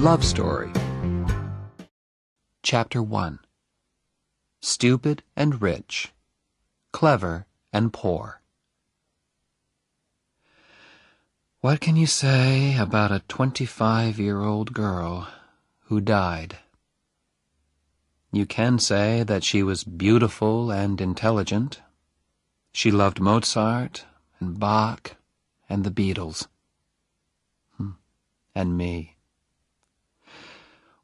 Love Story. Chapter 1. Stupid and Rich, Clever and Poor. What can you say about a 25-year-old girl who died? You can say that she was beautiful and intelligent. She loved Mozart and Bach and the Beatles. And me.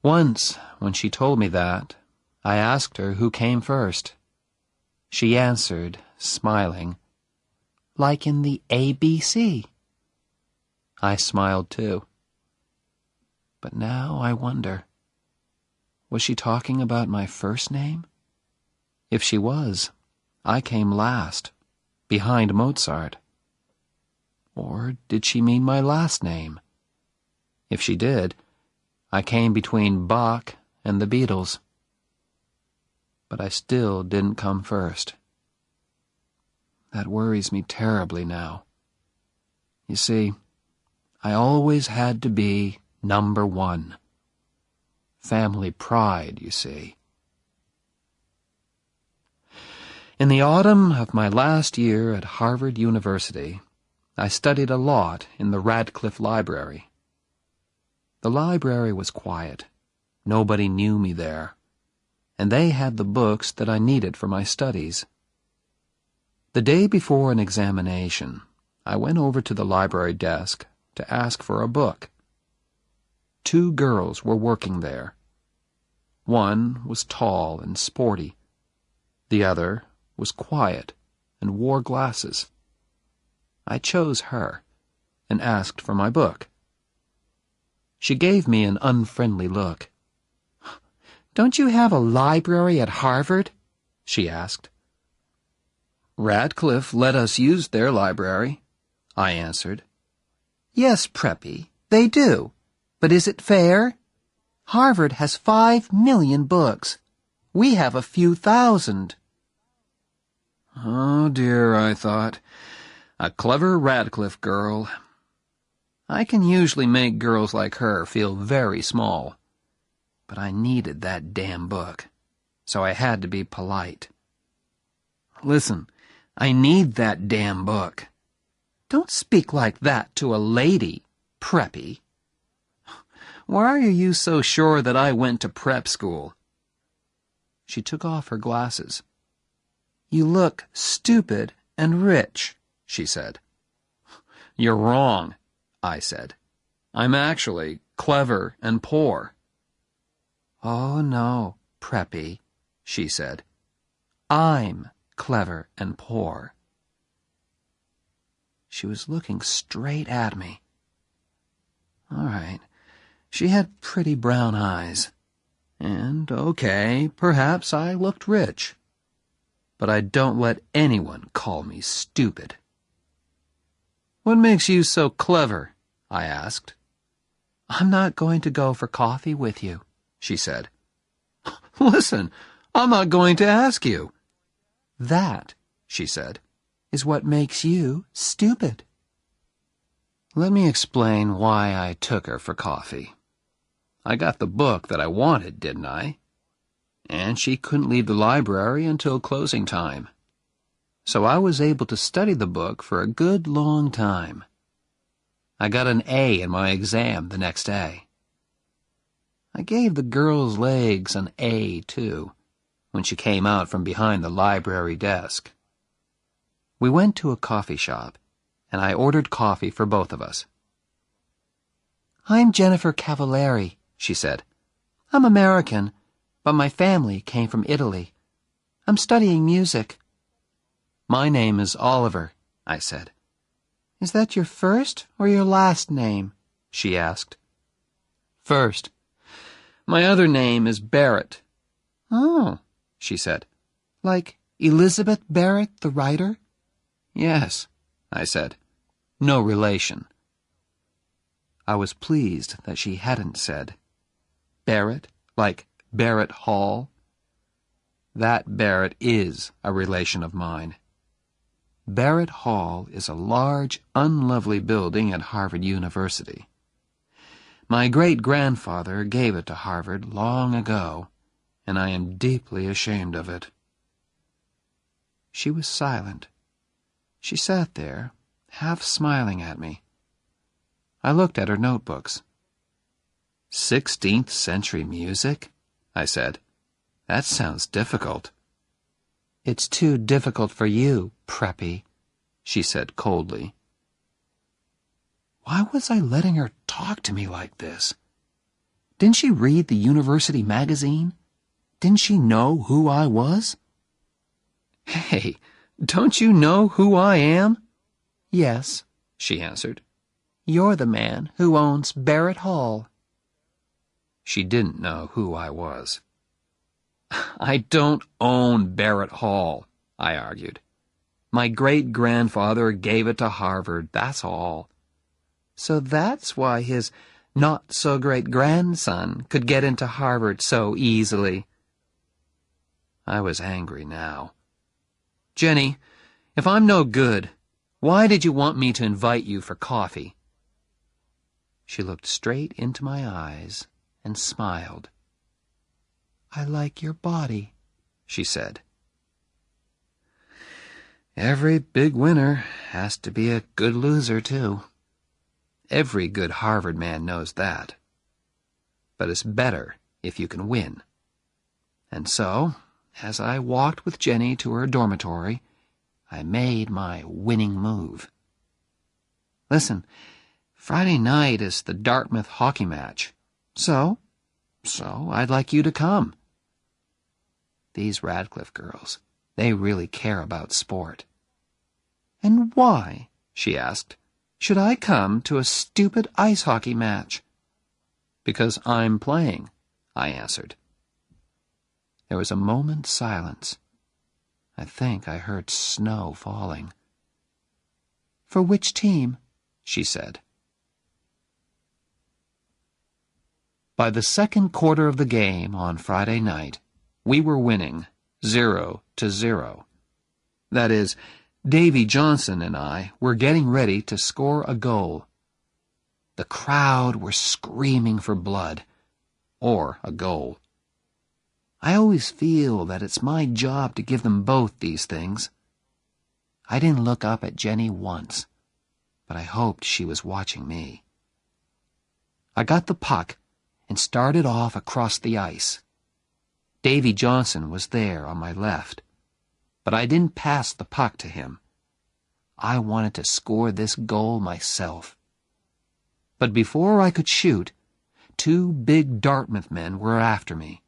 Once, when she told me that, I asked her who came first. She answered, smiling, "Like in the ABC." I smiled too. But now I wonder, was she talking about my first name? If she was, I came last, behind Mozart. Or did she mean my last name? If she did, I came between Bach and the Beatles. But I still didn't come first. That worries me terribly now. You see, I always had to be number one. Family pride, you see. In the autumn of my last year at Harvard University, I studied a lot in the Radcliffe Library. The library was quiet. Nobody knew me there, and they had the books that I needed for my studies. The day before an examination, I went over to the library desk to ask for a book. 2 girls were working there. One was tall and sporty. The other was quiet and wore glasses. I chose her and asked for my book. She gave me an unfriendly look. "Don't you have a library at Harvard?" she asked. "Radcliffe let us use their library," I answered. "Yes, Preppy, they do. But is it fair? Harvard has 5 million books. We have a few thousand." Oh dear, I thought. A clever Radcliffe girl. I can usually make girls like her feel very small. But I needed that damn book, so I had to be polite. "Listen, I need that damn book." "Don't speak like that to a lady, Preppy." "Why are you so sure that I went to prep school?" She took off her glasses. "You look stupid and rich," she said. "You're wrong," I said. "I'm actually clever and poor." "Oh, no, Preppy," she said. "I'm clever and poor." She was looking straight at me. All right, she had pretty brown eyes. And, okay, perhaps I looked rich. But I don't let anyone call me stupid. "What makes you so clever?" I asked. "I'm not going to go for coffee with you," she said. "Listen, I'm not going to ask you." "That," she said, "is what makes you stupid." Let me explain why I took her for coffee. I got the book that I wanted, didn't I? And she couldn't leave the library until closing time. So I was able to study the book for a good long time. I got an A in my exam the next day. I gave the girl's legs an A, too, when she came out from behind the library desk. We went to a coffee shop, and I ordered coffee for both of us. "I'm Jennifer Cavallari," she said. "I'm American, but my family came from Italy. I'm studying music." "My name is Oliver," I said. "Is that your first or your last name?" she asked. "First. My other name is Barrett." "Oh," she said. "Like Elizabeth Barrett, the writer?" "Yes," I said. "No relation." I was pleased that she hadn't said Barrett, like Barrett Hall. That Barrett is a relation of mine. Barrett Hall is a large, unlovely building at Harvard University. My great-grandfather gave it to Harvard long ago, and I am deeply ashamed of it." She was silent. She sat there, half smiling at me. I looked at her notebooks. 16th century music? I said. That sounds difficult. It's too difficult for you, Preppy, she said coldly. Why was I letting her talk to me like this? Didn't she read the university magazine? Didn't she know who I was? Hey, don't you know who I am? Yes, she answered. You're the man who owns Barrett Hall. She didn't know who I was. I don't own Barrett Hall, I argued. My great-grandfather gave it to Harvard, that's all. So that's why his not-so-great-grandson could get into Harvard so easily. I was angry now. Jenny, if I'm no good, why did you want me to invite you for coffee? She looked straight into my eyes and smiled. I like your body, she said. Every big winner has to be a good loser, too. Every good Harvard man knows that. But it's better if you can win. And so, as I walked with Jenny to her dormitory, I made my winning move. Listen, Friday night is the Dartmouth hockey match. So I'd like you to come. These Radcliffe girls, they really care about sport. And why, she asked, should I come to a stupid ice hockey match? Because I'm playing, I answered. There was a moment's silence. I think I heard snow falling. For which team? She said. By the second quarter of the game on Friday night, we were winning 0-0. That is, Davy Johnson and I were getting ready to score a goal. The crowd were screaming for blood, or a goal. I always feel that it's my job to give them both these things. I didn't look up at Jenny once, but I hoped she was watching me. I got the puck and started off across the ice. Davy Johnson was there on my left, but I didn't pass the puck to him. I wanted to score this goal myself. But before I could shoot, 2 big Dartmouth men were after me.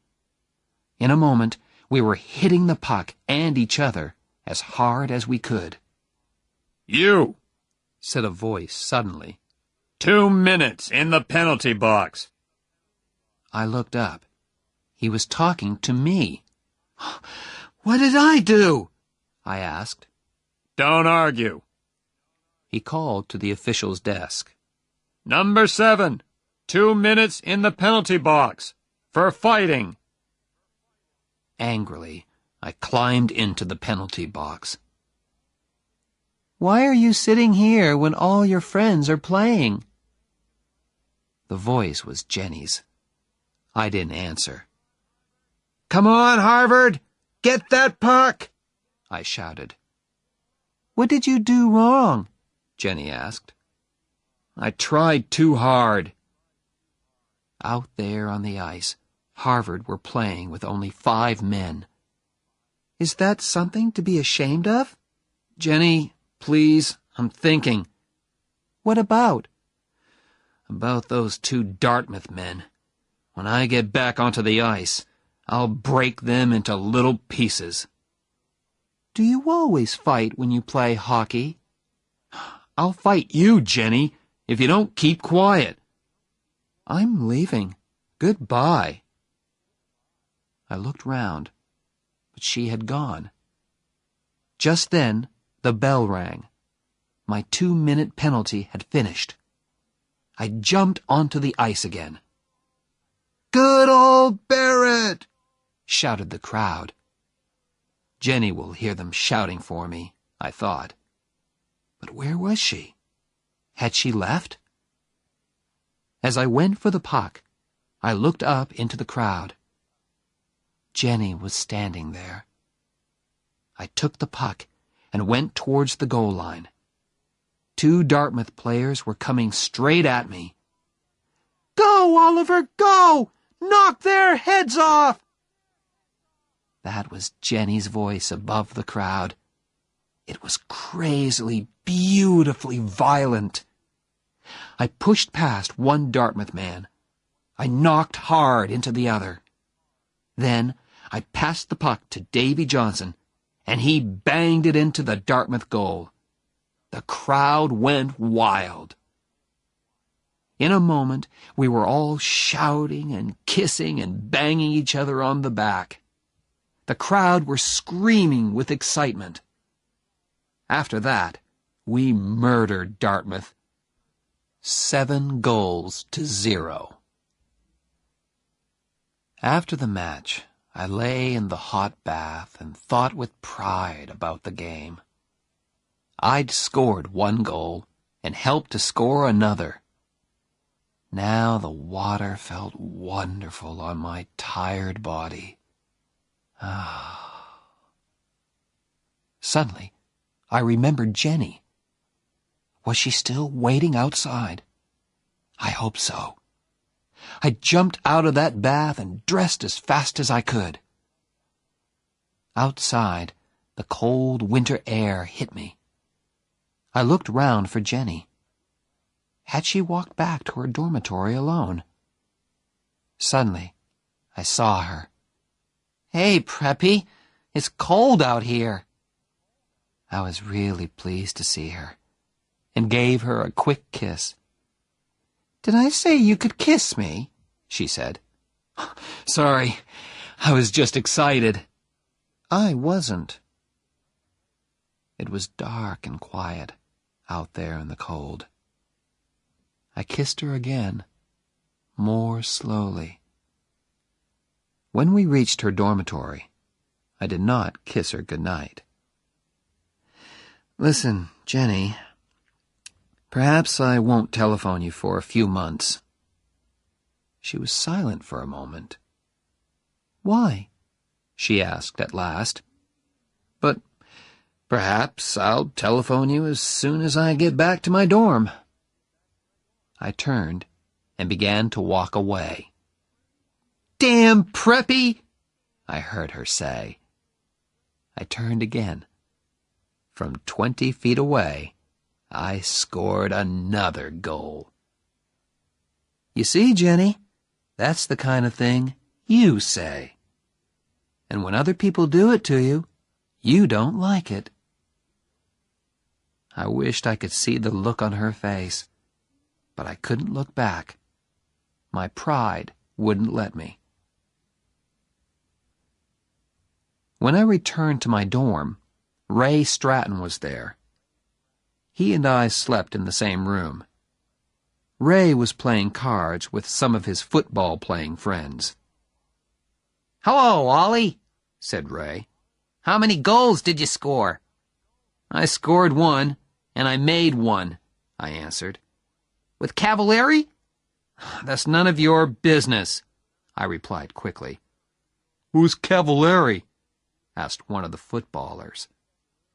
In a moment, we were hitting the puck and each other as hard as we could. You, said a voice suddenly. 2 minutes in the penalty box. I looked up. He was talking to me. What did I do? I asked. Don't argue. He called to the official's desk. Number 7, 2 minutes in the penalty box. For fighting. Angrily, I climbed into the penalty box. Why are you sitting here when all your friends are playing? The voice was Jenny's. I didn't answer. Come on, Harvard! Get that puck! I shouted. What did you do wrong? Jenny asked. I tried too hard. Out there on the ice, Harvard were playing with only 5 men. Is that something to be ashamed of? Jenny, please, I'm thinking. What about? About those 2 Dartmouth men. When I get back onto the ice, I'll break them into little pieces. Do you always fight when you play hockey? I'll fight you, Jenny, if you don't keep quiet. I'm leaving. Goodbye. I looked round, but she had gone. Just then, the bell rang. My 2-minute penalty had finished. I jumped onto the ice again. Good old Barrett! Shouted the crowd. Jenny will hear them shouting for me, I thought. But where was she? Had she left? As I went for the puck, I looked up into the crowd. Jenny was standing there. I took the puck and went towards the goal line. 2 Dartmouth players were coming straight at me. "Go, Oliver, go! Knock their heads off!" That was Jenny's voice above the crowd. It was crazily, beautifully violent. I pushed past one Dartmouth man. I knocked hard into the other. Then I passed the puck to Davy Johnson, and he banged it into the Dartmouth goal. The crowd went wild. In a moment, we were all shouting and kissing and banging each other on the back. The crowd were screaming with excitement. After that, we murdered Dartmouth. 7-0. After the match, I lay in the hot bath and thought with pride about the game. I'd scored 1 goal and helped to score another. Now the water felt wonderful on my tired body. Suddenly, I remembered Jenny. Was she still waiting outside? I hope so. I jumped out of that bath and dressed as fast as I could. Outside, the cold winter air hit me. I looked round for Jenny. Had she walked back to her dormitory alone? Suddenly, I saw her. "Hey, Preppy, it's cold out here." I was really pleased to see her, and gave her a quick kiss. "Did I say you could kiss me?" she said. "Sorry, I was just excited." I wasn't. It was dark and quiet out there in the cold. I kissed her again, more slowly. When we reached her dormitory, I did not kiss her goodnight. "Listen, Jenny, perhaps I won't telephone you for a few months." She was silent for a moment. "Why?" she asked at last. "But perhaps I'll telephone you as soon as I get back to my dorm." I turned and began to walk away. "Damn Preppy!" I heard her say. I turned again. From 20 feet away, I scored another goal. You see, Jenny, that's the kind of thing you say. And when other people do it to you, you don't like it. I wished I could see the look on her face, but I couldn't look back. My pride wouldn't let me. When I returned to my dorm, Ray Stratton was there. He and I slept in the same room. Ray was playing cards with some of his football-playing friends. "Hello, Ollie," said Ray. "How many goals did you score?" "I scored 1, and I made 1, I answered. "With Cavalieri?" "That's none of your business," I replied quickly. "Who's Cavalieri?" asked one of the footballers.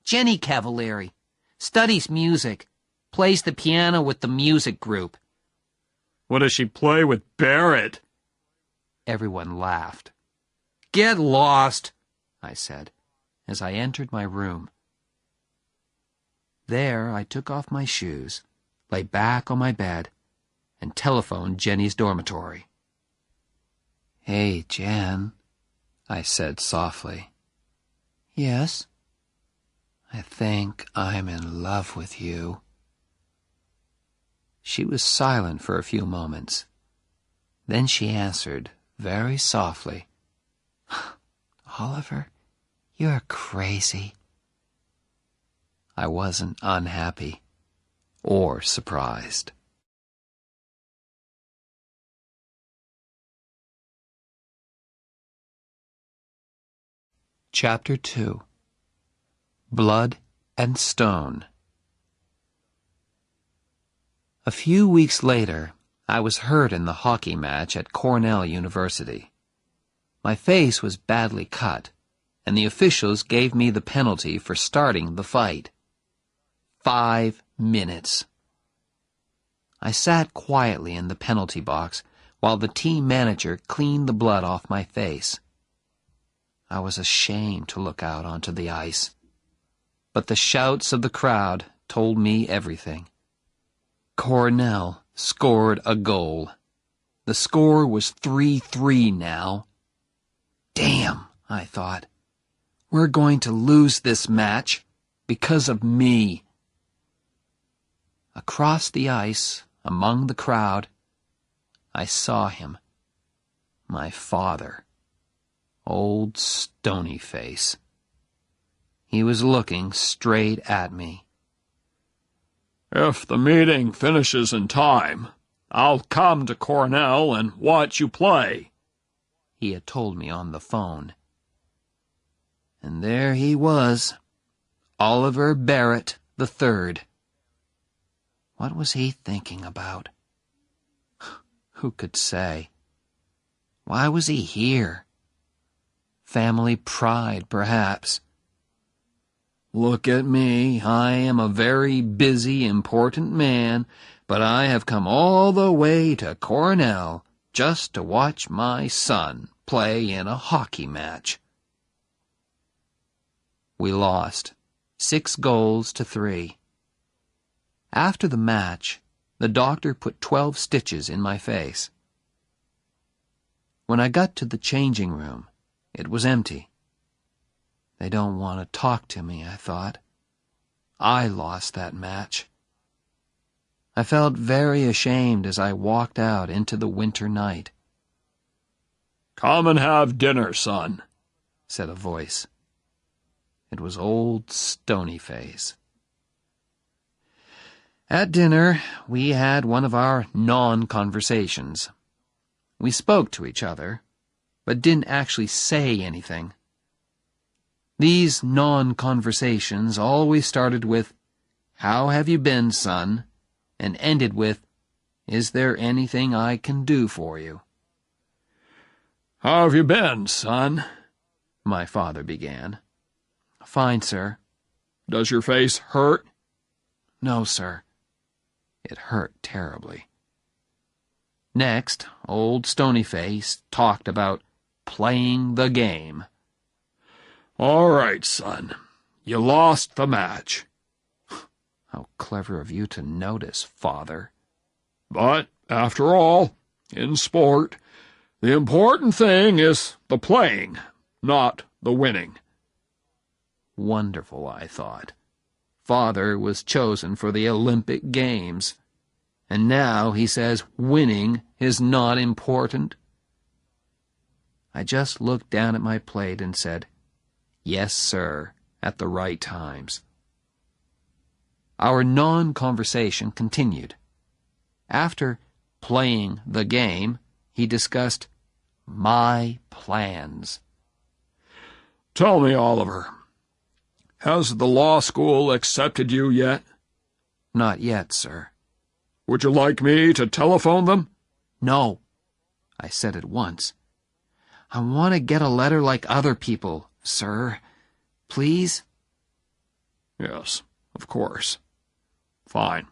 "Jenny Cavalieri. Studies music. Plays the piano with the music group." What does she play with Barrett? Everyone laughed. "Get lost," I said, as I entered my room. There I took off my shoes, lay back on my bed, and telephoned Jenny's dormitory. "Hey, Jen," I said softly. "Yes?" "I think I'm in love with you." She was silent for a few moments. Then she answered, very softly, "Oliver, you're crazy." I wasn't unhappy or surprised. Chapter 2. Blood and Stone. A few weeks later, I was hurt in the hockey match at Cornell University. My face was badly cut, and the officials gave me the penalty for starting the fight. 5 minutes. I sat quietly in the penalty box while the team manager cleaned the blood off my face. I was ashamed to look out onto the ice, but the shouts of the crowd told me everything. Cornell scored a goal. The score was 3-3 now. Damn, I thought. We're going to lose this match because of me. Across the ice, among the crowd, I saw him. My father. Old Stony Face. He was looking straight at me. If the meeting finishes in time, I'll come to Cornell and watch you play, he had told me on the phone. And there he was, Oliver Barrett III. What was he thinking about? Who could say? Why was he here? Family pride, perhaps. Look at me. I am a very busy, important man, but I have come all the way to Cornell just to watch my son play in a hockey match. We lost, 6-3. After the match, the doctor put 12 stitches in my face. When I got to the changing room, it was empty. They don't want to talk to me, I thought. I lost that match. I felt very ashamed as I walked out into the winter night. "Come and have dinner, son," said a voice. It was old Stony Face. At dinner, we had one of our non-conversations. We spoke to each other, but didn't actually say anything. These non-conversations always started with, "How have you been, son?" and ended with, "Is there anything I can do for you?" "How have you been, son?" my father began. "Fine, sir." "Does your face hurt?" "No, sir." It hurt terribly. Next, old Stony Face talked about playing the game. "All right, son. You lost the match." How clever of you to notice, Father. "But, after all, in sport, the important thing is the playing, not the winning." Wonderful, I thought. Father was chosen for the Olympic Games, and now he says winning is not important. I just looked down at my plate and said, "Yes, sir," at the right times. Our non-conversation continued. After playing the game, he discussed my plans. "Tell me, Oliver, has the law school accepted you yet?" "Not yet, sir." "Would you like me to telephone them?" "No," I said at once. "I want to get a letter like other people, sir. Please?" "Yes, of course. Fine.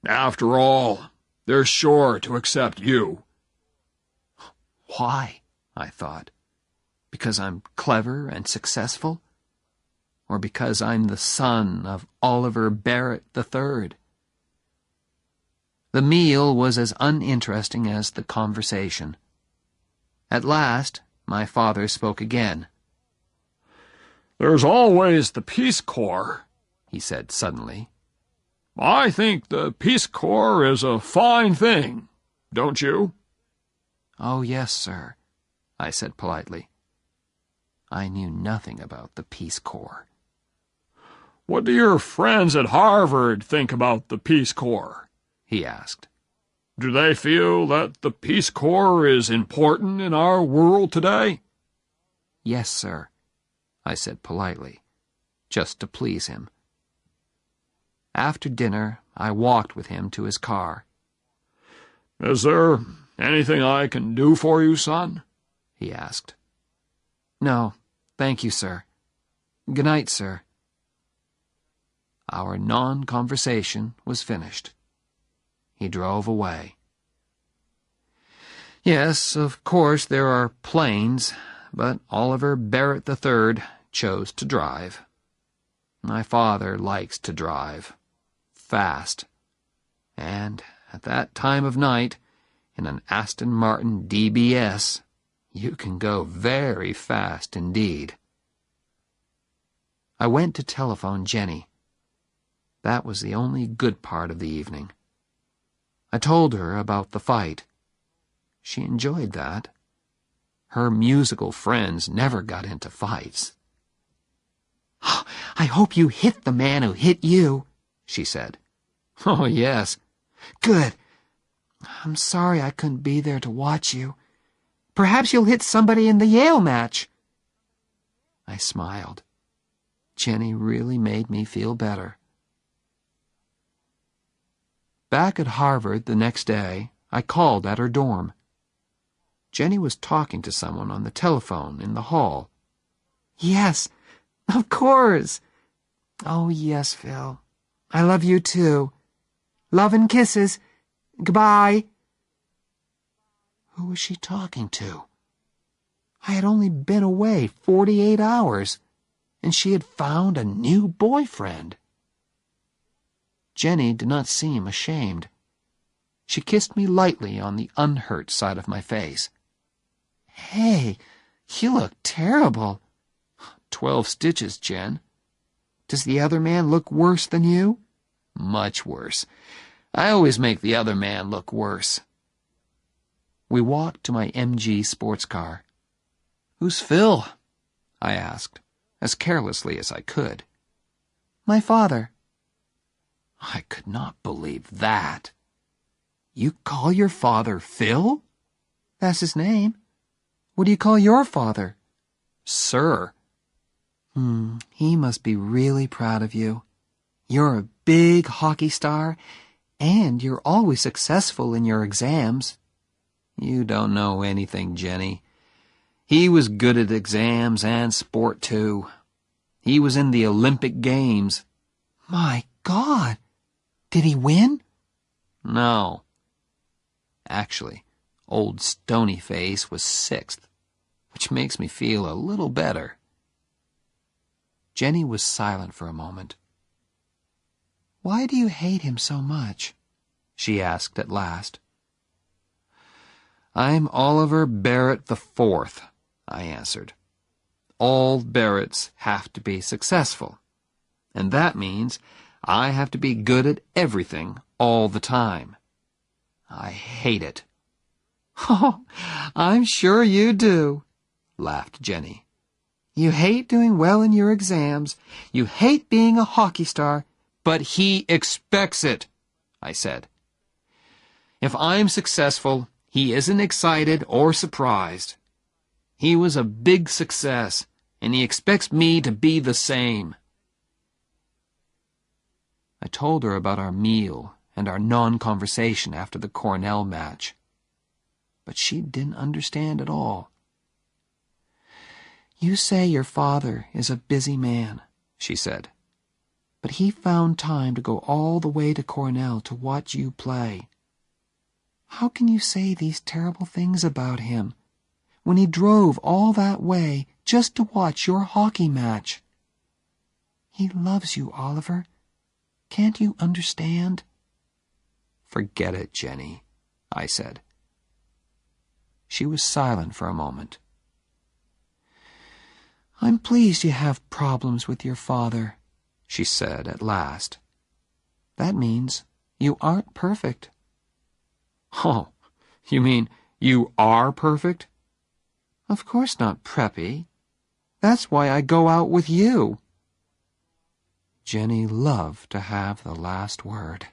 After all, they're sure to accept you." Why? I thought. Because I'm clever and successful? Or because I'm the son of Oliver Barrett III? The meal was as uninteresting as the conversation. At last, my father spoke again. "There's always the Peace Corps," he said suddenly. "I think the Peace Corps is a fine thing, don't you?" "Oh, yes, sir," I said politely. I knew nothing about the Peace Corps. "What do your friends at Harvard think about the Peace Corps?" he asked. "Do they feel that the Peace Corps is important in our world today?" "Yes, sir," I said politely, just to please him. After dinner, I walked with him to his car. Is there anything I can do for you, son? He asked. No, thank you, sir. Good night, sir. Our non-conversation was finished. He drove away. Yes, of course there are planes, but Oliver Barrett III chose to drive. My father likes to drive. Fast. And at that time of night, in an Aston Martin DBS, you can go very fast indeed. I went to telephone Jenny. That was the only good part of the evening. I told her about the fight. She enjoyed that. Her musical friends never got into fights. "I hope you hit the man who hit you," she said. "Oh, yes." "Good. I'm sorry I couldn't be there to watch you. Perhaps you'll hit somebody in the Yale match." I smiled. Jenny really made me feel better. Back at Harvard the next day, I called at her dorm. Jenny was talking to someone on the telephone in the hall. "Yes, of course." "Oh, yes, Phil. I love you too. Love and kisses. Goodbye." Who was she talking to? I had only been away 48 hours, and she had found a new boyfriend. Jenny did not seem ashamed. She kissed me lightly on the unhurt side of my face. "Hey, you look terrible." 12 stitches, Jen. "Does the other man look worse than you?" "Much worse. I always make the other man look worse." We walked to my MG sports car. "Who's Phil?" I asked, as carelessly as I could. "My father." I could not believe that. "You call your father Phil?" "That's his name. What do you call your father?" "Sir." He must be really proud of you. You're a big hockey star, and you're always successful in your exams." "You don't know anything, Jenny. He was good at exams and sport, too. He was in the Olympic Games." "My God! Did he win?" "No. Actually, old Stonyface was 6th, which makes me feel a little better." Jenny was silent for a moment. "Why do you hate him so much?" she asked at last. "I'm Oliver Barrett IV, I answered. "All Barretts have to be successful, and that means I have to be good at everything all the time. I hate it." "Oh, I'm sure you do," laughed Jenny. "You hate doing well in your exams. You hate being a hockey star." "But he expects it," I said. "If I'm successful, he isn't excited or surprised. He was a big success, and he expects me to be the same." I told her about our meal and our non-conversation after the Cornell match. But she didn't understand at all. "You say your father is a busy man," she said. "But he found time to go all the way to Cornell to watch you play. How can you say these terrible things about him when he drove all that way just to watch your hockey match? He loves you, Oliver. Can't you understand?" "Forget it, Jenny," I said. She was silent for a moment. "I'm pleased you have problems with your father," she said at last. "That means you aren't perfect." "Oh, you mean you are perfect?" "Of course not, Preppy. That's why I go out with you." Jenny loved to have the last word.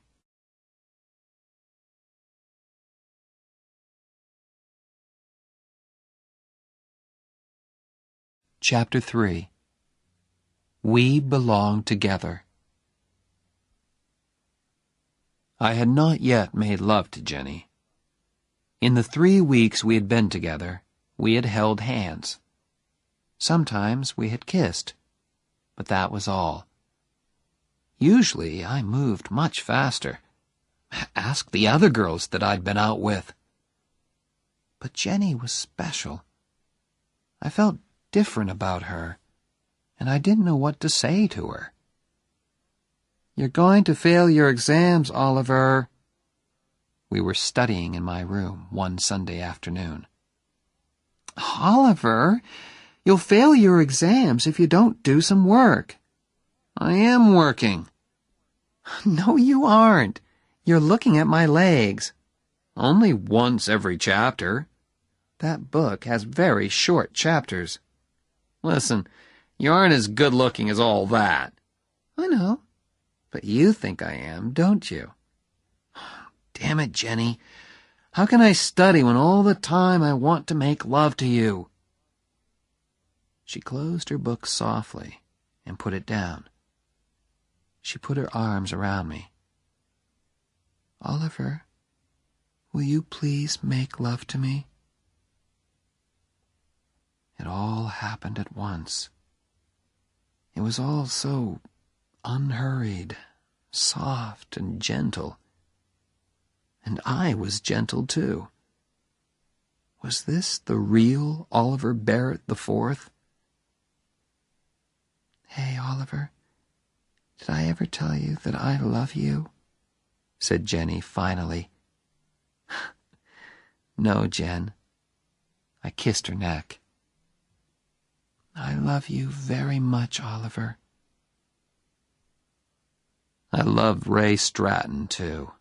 Chapter 3. We Belong Together. I had not yet made love to Jenny. In the 3 weeks we had been together, we had held hands. Sometimes we had kissed, but that was all. Usually I moved much faster. Ask the other girls that I'd been out with. But Jenny was special. I felt different about her, and I didn't know what to say to her. "You're going to fail your exams, Oliver." We were studying in my room one Sunday afternoon. "Oliver, you'll fail your exams if you don't do some work." "I am working." "No, you aren't. You're looking at my legs." "Only once every chapter." "That book has very short chapters." "Listen, you aren't as good-looking as all that." "I know, but you think I am, don't you?" "Damn it, Jenny. How can I study when all the time I want to make love to you?" She closed her book softly and put it down. She put her arms around me. "Oliver, will you please make love to me?" It all happened at once. It was all so unhurried, soft and gentle. And I was gentle too. Was this the real Oliver Barrett IV? "Hey, Oliver, did I ever tell you that I love you?" said Jenny finally. "No, Jen." I kissed her neck. "I love you very much, Oliver." I loved Ray Stratton, too.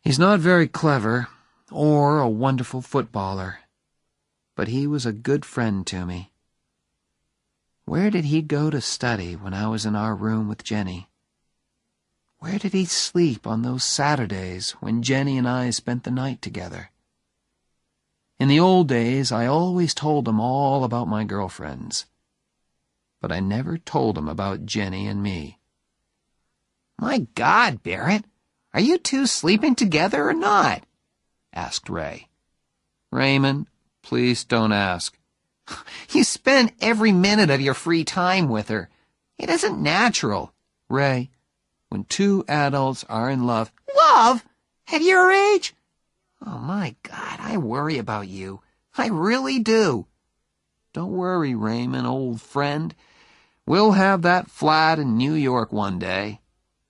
He's not very clever or a wonderful footballer, but he was a good friend to me. Where did he go to study when I was in our room with Jenny? Where did he sleep on those Saturdays when Jenny and I spent the night together? In the old days, I always told him all about my girlfriends, but I never told him about Jenny and me. "My God, Barrett, are you two sleeping together or not?" asked Ray. "Raymond, please don't ask." "You spend every minute of your free time with her. It isn't natural." "Ray, when 2 adults are in love—" "Love? At your age? Oh, my God, I worry about you. I really do." "Don't worry, Raymond, old friend. We'll have that flat in New York one day.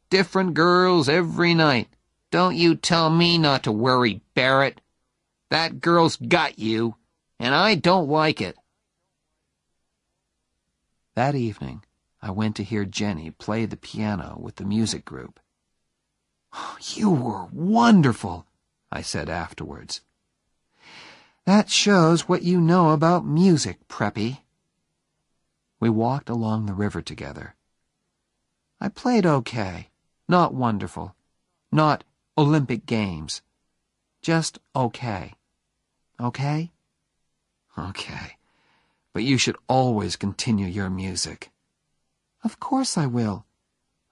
Different girls every night." "Don't you tell me not to worry, Barrett. That girl's got you, and I don't like it." That evening, I went to hear Jenny play the piano with the music group. "You were wonderful," I said afterwards. "That shows what you know about music, Preppy." We walked along the river together. I played okay, not wonderful, not Olympic Games, just okay. Okay? Okay. But you should always continue your music. Of course I will.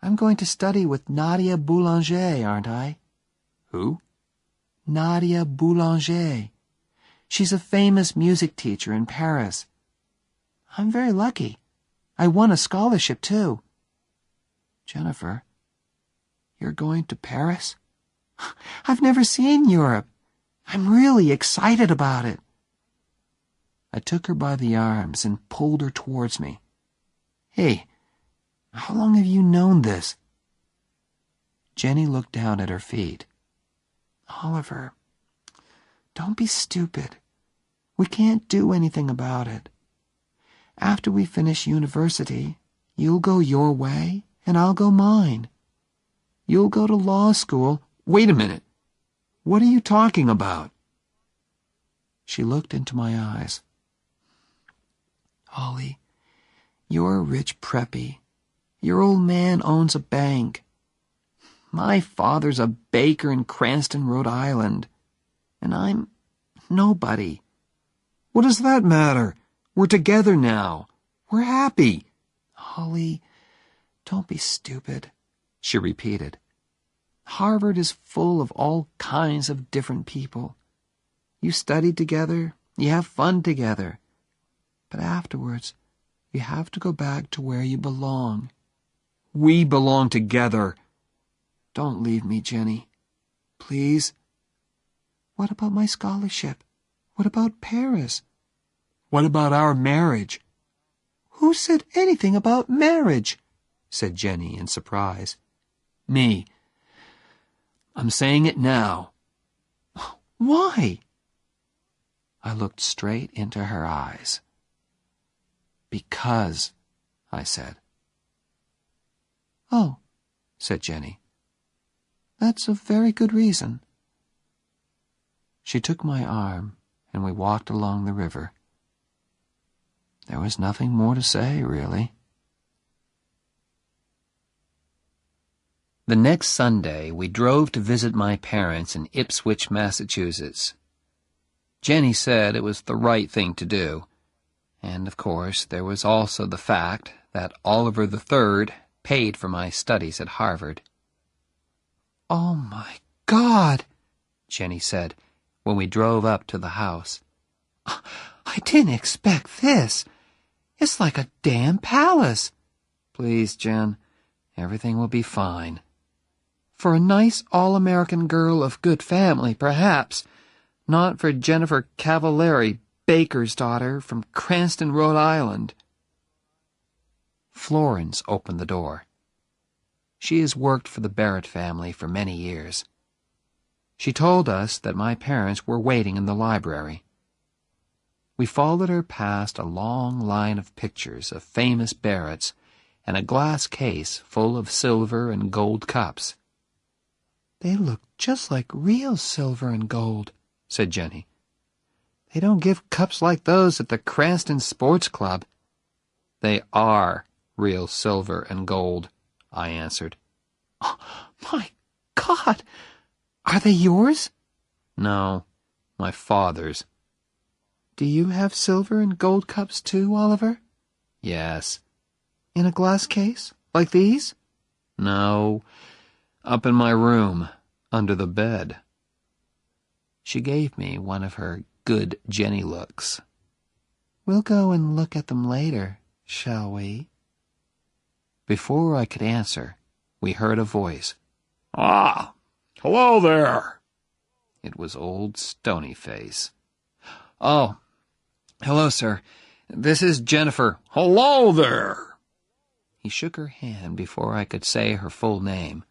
I'm going to study with Nadia Boulanger, aren't I? Who? Nadia Boulanger. She's a famous music teacher in Paris. I'm very lucky. I won a scholarship, too. Jennifer, you're going to Paris? I've never seen Europe. I'm really excited about it. I took her by the arms and pulled her towards me. Hey, how long have you known this? Jenny looked down at her feet. Oliver, don't be stupid. We can't do anything about it. After we finish university, you'll go your way and I'll go mine. You'll go to law school. Wait a minute. What are you talking about? She looked into my eyes. Ollie, you're a rich preppy. Your old man owns a bank. My father's a baker in Cranston, Rhode Island. And I'm nobody. What does that matter? We're together now. We're happy. Ollie, don't be stupid, she repeated. Harvard is full of all kinds of different people. You study together, you have fun together. But afterwards, you have to go back to where you belong. We belong together. Don't leave me, Jenny. Please. What about my scholarship? What about Paris? What about our marriage? Who said anything about marriage? Said Jenny in surprise. Me. I'm saying it now. Why? I looked straight into her eyes. Because, I said. Oh, said Jenny. That's a very good reason. She took my arm, and we walked along the river. There was nothing more to say, really. The next Sunday, we drove to visit my parents in Ipswich, Massachusetts. Jenny said it was the right thing to do, and of course there was also the fact that Oliver III paid for my studies at Harvard. "Oh, my God," Jenny said when we drove up to the house. "I didn't expect this. It's like a damn palace." "Please, Jen, everything will be fine." "For a nice all-American girl of good family, perhaps. Not for Jennifer Cavallari, baker's daughter, from Cranston, Rhode Island." Florence opened the door. She has worked for the Barrett family for many years. She told us that my parents were waiting in the library. We followed her past a long line of pictures of famous Barretts and a glass case full of silver and gold cups. "They look just like real silver and gold," said Jenny. "They don't give cups like those at the Cranston Sports Club." "They are real silver and gold," I answered. "Oh, my God! Are they yours?" "No, my father's." "Do you have silver and gold cups too, Oliver?" "Yes." "In a glass case, like these?" "No, up in my room, under the bed." She gave me one of her good Jenny looks. "We'll go and look at them later, shall we?" Before I could answer, we heard a voice. "Ah, hello there." It was old Stonyface. "Oh, hello, sir. This is Jennifer." "Hello there." He shook her hand before I could say her full name.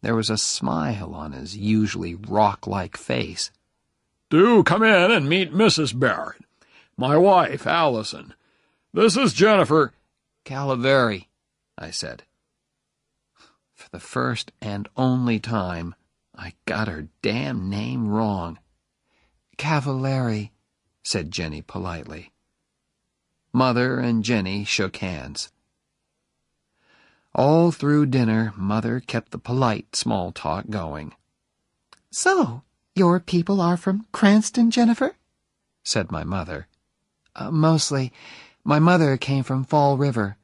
There was a smile on his usually rock-like face. "Do come in and meet Mrs. Barrett, my wife, Allison. This is Jennifer." "Cavallari," I said. For the first and only time, I got her damn name wrong. "Cavallari," said Jenny politely. Mother and Jenny shook hands. All through dinner, Mother kept the polite small talk going. "So, your people are from Cranston, Jennifer?" said my mother. Mostly. My mother came from Fall River."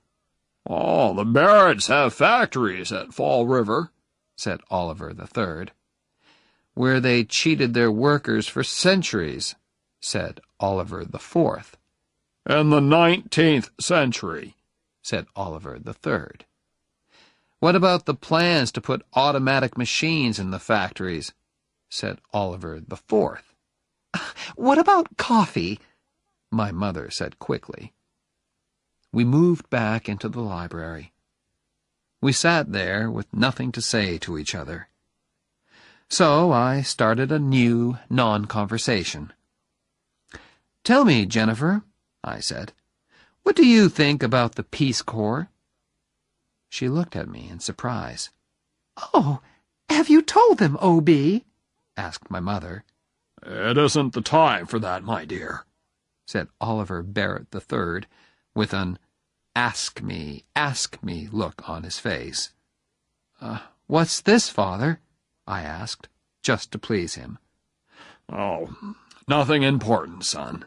"Oh, the Barretts have factories at Fall River," said Oliver III. "Where they cheated their workers for centuries," said Oliver IV. "In the 19th century," said Oliver III. "What about the plans to put automatic machines in the factories?" said Oliver IV. "What about coffee?" my mother said quickly. We moved back into the library. We sat there with nothing to say to each other. So I started a new non-conversation. "Tell me, Jennifer," I said, "what do you think about the Peace Corps?" She looked at me in surprise. "Oh, have you told them, O.B.?" asked my mother. "It isn't the time for that, my dear," said Oliver Barrett III, with an ask me look on his face. What's this, Father?" I asked, just to please him. "Oh, nothing important, son."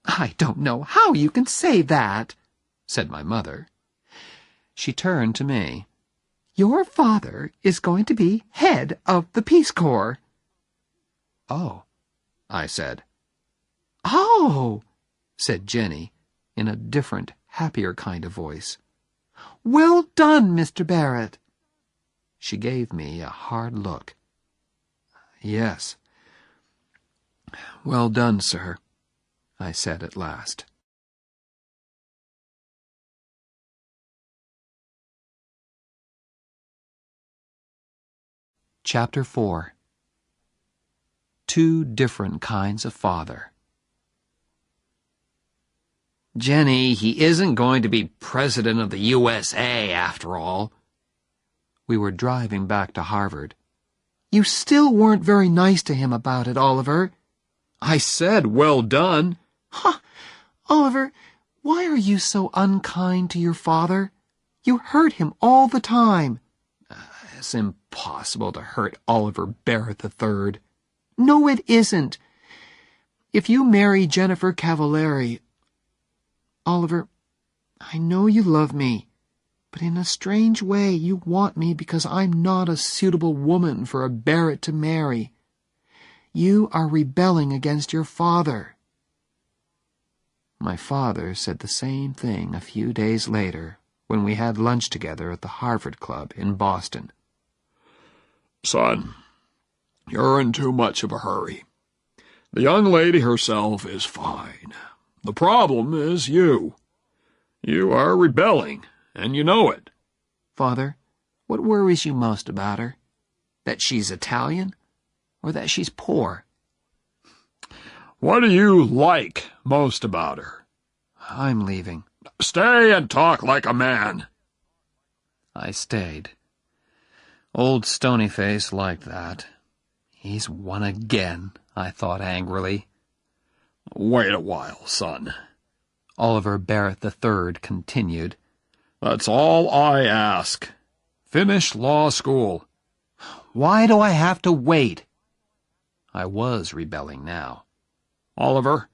"I don't know how you can say that," said my mother. She turned to me. Your father is going to be head of the Peace Corps. Oh, I said. Oh, said Jenny, in a different, happier kind of voice. Well done, Mr. Barrett. She gave me a hard look. Yes. Well done, sir, I said at last. Chapter 4. Two different kinds of father. Jenny, he isn't going to be president of the USA after all. We were driving back to Harvard. You still weren't very nice to him about it, Oliver. I said, well done. Huh. Oliver, why are you so unkind to your father? You hurt him all the time. It's impossible to hurt Oliver Barrett III. No, it isn't. If you marry Jennifer Cavallari... Oliver, I know you love me, but in a strange way you want me because I'm not a suitable woman for a Barrett to marry. You are rebelling against your father. My father said the same thing a few days later when we had lunch together at the Harvard Club in Boston. Son, you're in too much of a hurry. The young lady herself is fine. The problem is you. You are rebelling, and you know it. Father, what worries you most about her? That she's Italian, or that she's poor? What do you like most about her? I'm leaving. Stay and talk like a man. I stayed. Old Stonyface liked that. He's won again, I thought angrily. Wait a while, son, Oliver Barrett III continued. That's all I ask. Finish law school. Why do I have to wait? I was rebelling now. Oliver,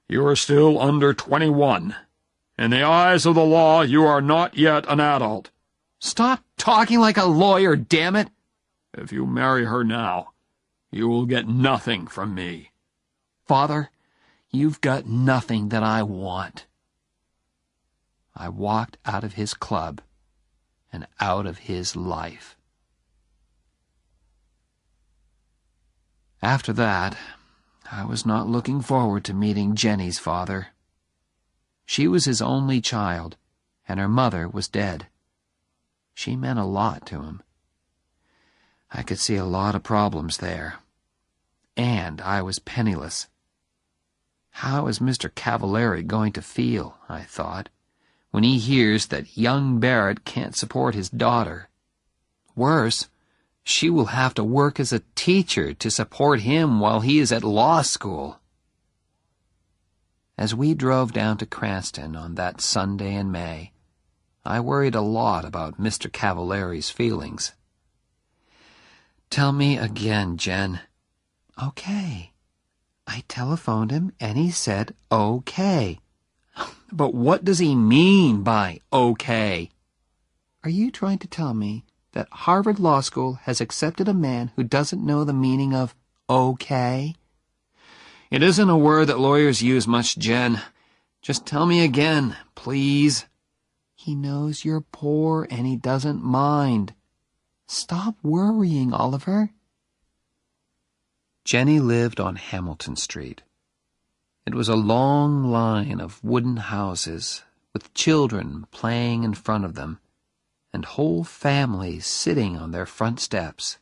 you are still under 21. In the eyes of the law, you are not yet an adult. Stop talking like a lawyer, damn it! If you marry her now, you will get nothing from me. Father, you've got nothing that I want. I walked out of his club and out of his life. After that, I was not looking forward to meeting Jenny's father. She was his only child, and her mother was dead. She meant a lot to him. I could see a lot of problems there. And I was penniless. How is Mr. Cavallari going to feel, I thought, when he hears that young Barrett can't support his daughter? Worse, she will have to work as a teacher to support him while he is at law school. As we drove down to Cranston on that Sunday in May, I worried a lot about Mr. Cavallari's feelings. Tell me again, Jen. Okay. I telephoned him and he said okay. But what does he mean by okay? Are you trying to tell me that Harvard Law School has accepted a man who doesn't know the meaning of okay? It isn't a word that lawyers use much, Jen. Just tell me again, please. He knows you're poor and he doesn't mind. Stop worrying, Oliver. Jenny lived on Hamilton Street. It was a long line of wooden houses with children playing in front of them and whole families sitting on their front steps.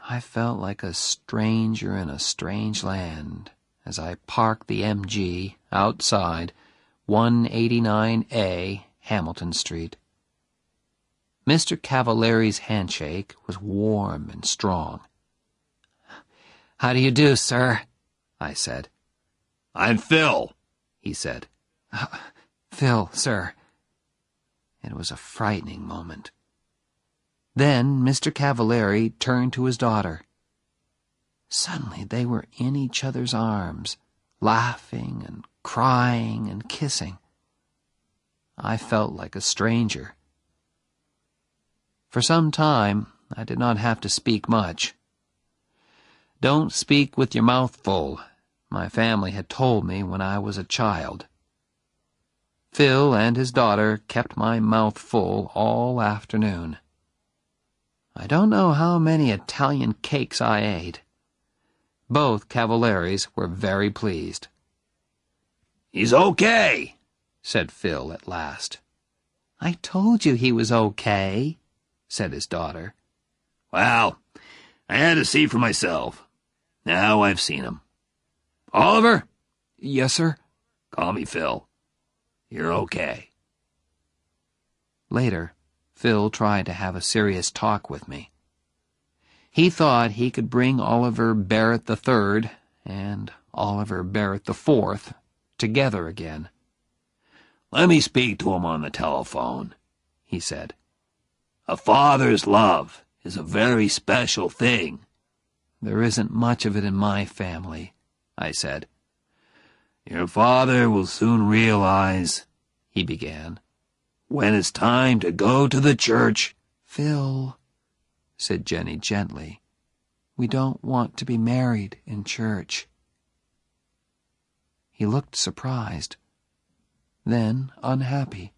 I felt like a stranger in a strange land as I parked the MG outside 189A Hamilton Street. Mr. Cavallari's handshake was warm and strong. "How do you do, sir?" I said. "I'm Phil," he said. "Phil, sir." It was a frightening moment. Then Mr. Cavallari turned to his daughter. Suddenly they were in each other's arms, laughing and crying and kissing. I felt like a stranger. For some time, I did not have to speak much. Don't speak with your mouth full, my family had told me when I was a child. Phil and his daughter kept my mouth full all afternoon. I don't know how many Italian cakes I ate. Both Cavalieris were very pleased. "He's okay," said Phil at last. "I told you he was okay," said his daughter. "Well, I had to see for myself. Now I've seen him. Oliver?" "Yes, sir?" "Call me Phil. You're okay." Later, Phil tried to have a serious talk with me. He thought he could bring Oliver Barrett III and Oliver Barrett IV together again. "Let me speak to him on the telephone," he said. "A father's love is a very special thing." "There isn't much of it in my family," I said. "Your father will soon realize," he began, "when it's time to go to the church." "Phil," said Jenny gently, "we don't want to be married in church." He looked surprised, then unhappy.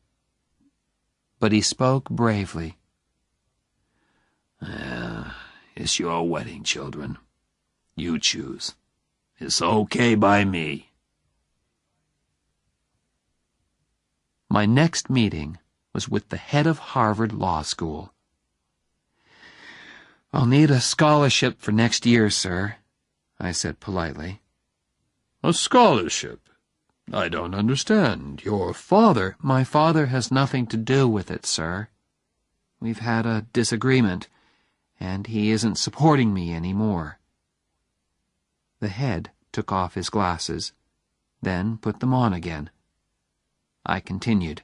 But he spoke bravely. It's your wedding, children. You choose. It's okay by me." My next meeting was with the head of Harvard Law School. "I'll need a scholarship for next year, sir," I said politely. "A scholarship? I don't understand. Your father—" "My father has nothing to do with it, sir. We've had a disagreement, and he isn't supporting me anymore." The head took off his glasses, then put them on again. I continued.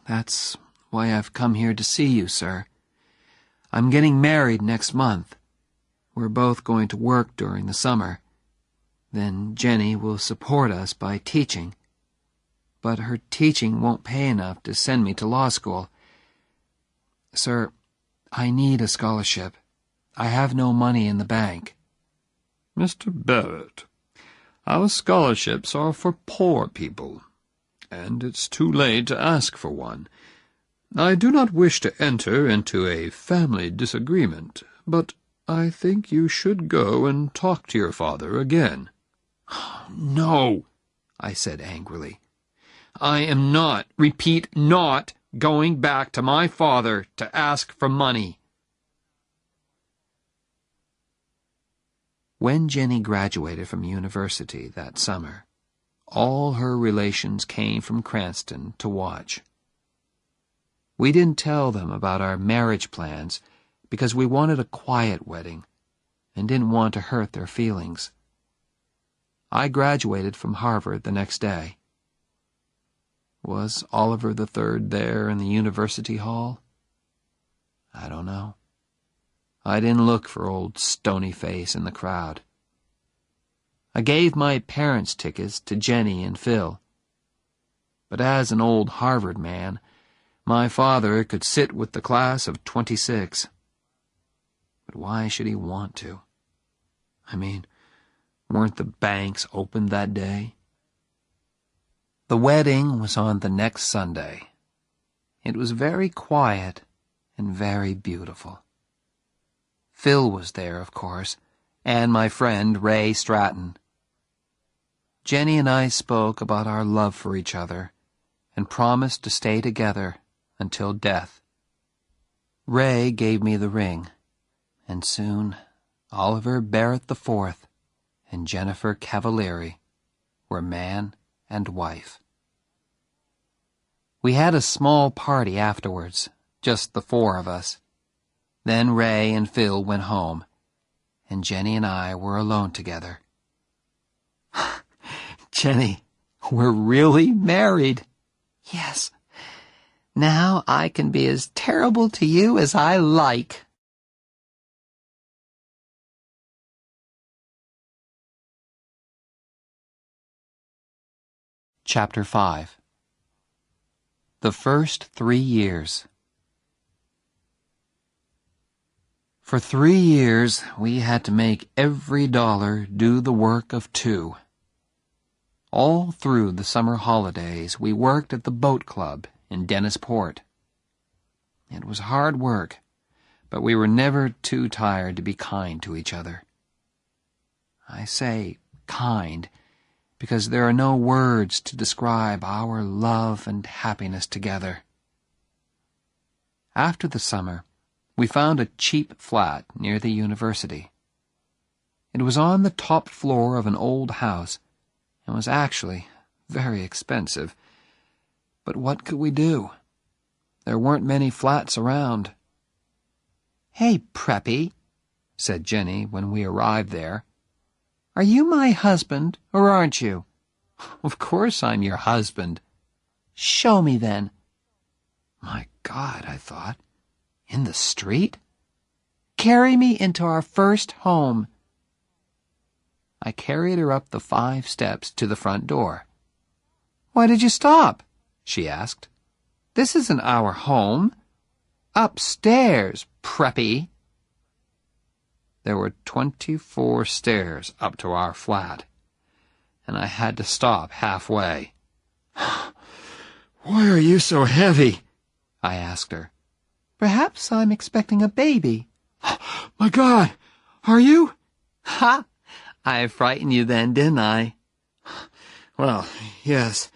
"That's why I've come here to see you, sir. I'm getting married next month. We're both going to work during the summer. Then Jenny will support us by teaching. But her teaching won't pay enough to send me to law school. Sir, I need a scholarship. I have no money in the bank." "Mr. Barrett, our scholarships are for poor people, and it's too late to ask for one. I do not wish to enter into a family disagreement, but I think you should go and talk to your father again." "No," I said angrily. "I am not, repeat, not going back to my father to ask for money." When Jenny graduated from university that summer, all her relations came from Cranston to watch. We didn't tell them about our marriage plans because we wanted a quiet wedding and didn't want to hurt their feelings. I graduated from Harvard the next day. Was Oliver III there in the University Hall? I don't know. I didn't look for old Stonyface in the crowd. I gave my parents' tickets to Jenny and Phil. But as an old Harvard man, my father could sit with the class of 26. But why should he want to? I mean, weren't the banks open that day? The wedding was on the next Sunday. It was very quiet and very beautiful. Phil was there, of course, and my friend Ray Stratton. Jenny and I spoke about our love for each other and promised to stay together until death. Ray gave me the ring, and soon Oliver Barrett IV and Jennifer Cavalieri were man and wife. We had a small party afterwards, just the four of us. Then Ray and Phil went home, and Jenny and I were alone together. "Jenny, we're really married." "Yes. Now I can be as terrible to you as I like." Chapter 5. The first 3 years. For 3 years, we had to make every dollar do the work of 2. All through the summer holidays, we worked at the boat club in Dennisport. It was hard work, but we were never too tired to be kind to each other. I say kind because there are no words to describe our love and happiness together. After the summer, we found a cheap flat near the university. It was on the top floor of an old house and was actually very expensive. But what could we do? There weren't many flats around. "Hey, Preppy," said Jenny when we arrived there. "Are you my husband, or aren't you?" "Of course I'm your husband." "Show me, then." My God, I thought. In the street? "Carry me into our first home." I carried her up the 5 steps to the front door. "Why did you stop?" she asked. "This isn't our home. Upstairs, Preppy." There were 24 stairs up to our flat, and I had to stop halfway. "Why are you so heavy?" I asked her. "Perhaps I'm expecting a baby." "My God, are you?" "Ha! I frightened you then, didn't I?" "Well, yes,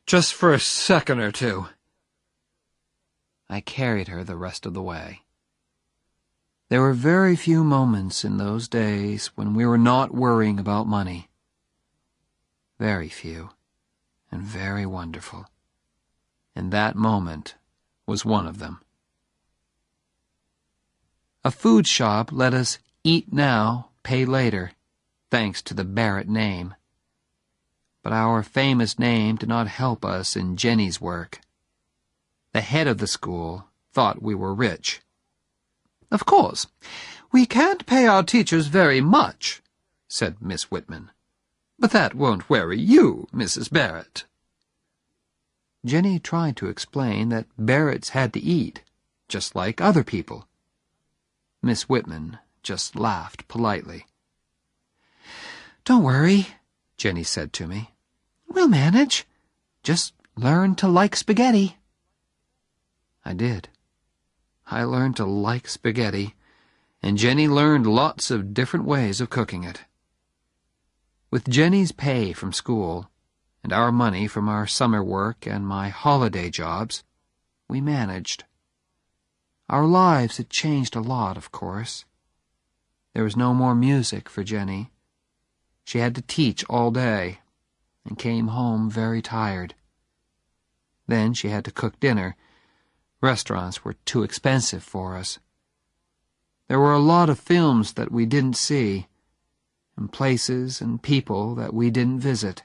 just for a second or two." I carried her the rest of the way. There were very few moments in those days when we were not worrying about money. Very few, and very wonderful. And that moment was one of them. A food shop let us eat now, pay later, thanks to the Barrett name. But our famous name did not help us in Jenny's work. The head of the school thought we were rich. "Of course, we can't pay our teachers very much," said Miss Whitman. "But that won't worry you, Mrs. Barrett." Jenny tried to explain that Barretts had to eat, just like other people. Miss Whitman just laughed politely. "Don't worry," Jenny said to me. "We'll manage. Just learn to like spaghetti." I did. I learned to like spaghetti, and Jenny learned lots of different ways of cooking it. With Jenny's pay from school, and our money from our summer work and my holiday jobs, we managed. Our lives had changed a lot, of course. There was no more music for Jenny. She had to teach all day, and came home very tired. Then she had to cook dinner. Restaurants were too expensive for us. There were a lot of films that we didn't see, and places and people that we didn't visit.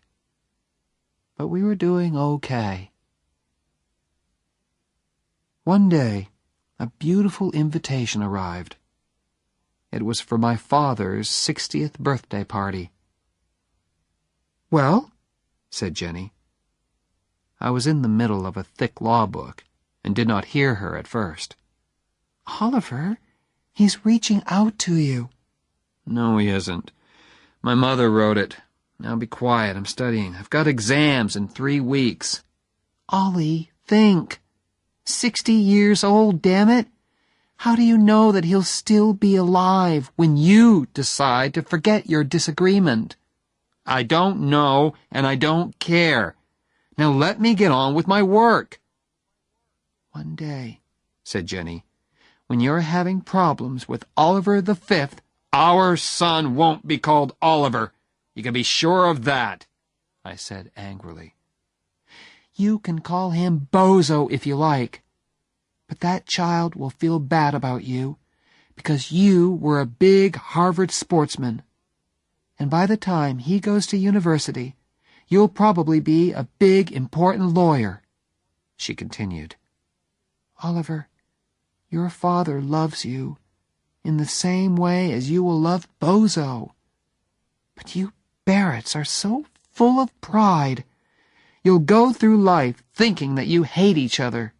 But we were doing okay. One day, a beautiful invitation arrived. It was for my father's 60th birthday party. "Well?" said Jenny. I was in the middle of a thick law book and did not hear her at first. "Oliver, he's reaching out to you." "No, he isn't. My mother wrote it. Now be quiet, I'm studying. I've got exams in 3 weeks. "Ollie, think. 60 years old, damn it. How do you know that he'll still be alive when you decide to forget your disagreement?" "I don't know, and I don't care. Now let me get on with my work." "One day," said Jenny, "when you're having problems with Oliver V..." "Our son won't be called Oliver. You can be sure of that," I said angrily. "You can call him Bozo if you like. But that child will feel bad about you, because you were a big Harvard sportsman. And by the time he goes to university, you'll probably be a big, important lawyer," she continued. "Oliver, your father loves you in the same way as you will love Bozo. But you Barretts are so full of pride. You'll go through life thinking that you hate each other.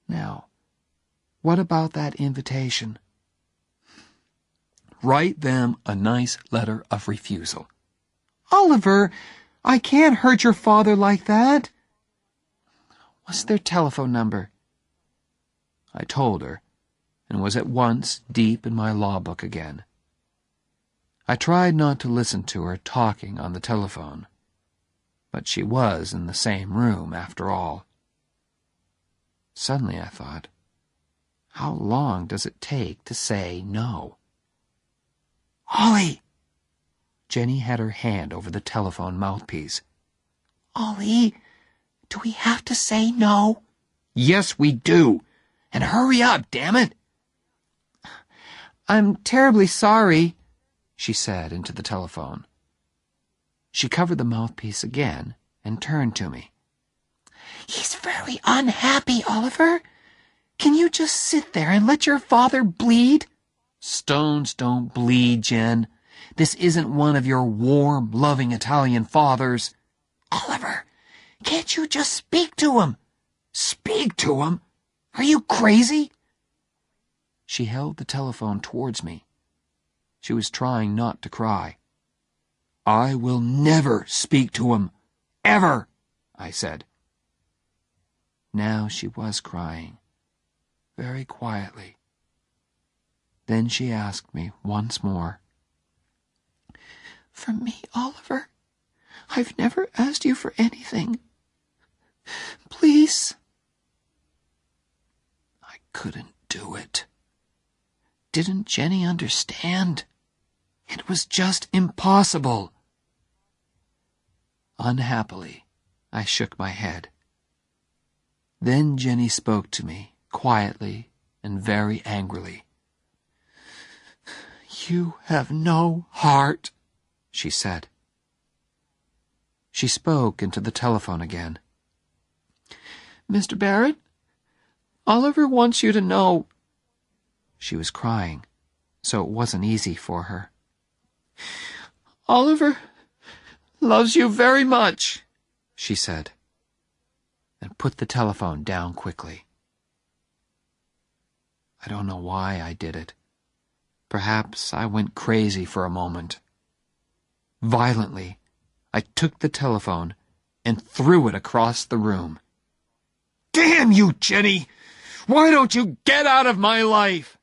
Now, what about that invitation? Write them a nice letter of refusal. Oliver, I can't hurt your father like that. What's their telephone number? I told her, and was at once deep in my law book again. I tried not to listen to her talking on the telephone, but she was in the same room after all. Suddenly I thought, how long does it take to say no? Ollie! Jenny had her hand over the telephone mouthpiece. Ollie, do we have to say no? Yes, we do. And hurry up, damn it! I'm terribly sorry, she said into the telephone. She covered the mouthpiece again and turned to me. He's very unhappy, Oliver. Can you just sit there and let your father bleed? Stones don't bleed, Jen. This isn't one of your warm, loving Italian fathers. Oliver, can't you just speak to him? Speak to him? Are you crazy? She held the telephone towards me. She was trying not to cry. I will never speak to him. Ever, I said. Now she was crying, very quietly. Then she asked me once more. For me, Oliver, I've never asked you for anything. Please. I couldn't do it. Didn't Jenny understand? It was just impossible. Unhappily, I shook my head. Then Jenny spoke to me, quietly and very angrily. You have no heart, she said. She spoke into the telephone again. Mr. Barrett, Oliver wants you to know. She was crying, so it wasn't easy for her. Oliver loves you very much, she said, and put the telephone down quickly. I don't know why I did it. Perhaps I went crazy for a moment. Violently, I took the telephone and threw it across the room. Damn you, Jenny! Why don't you get out of my life?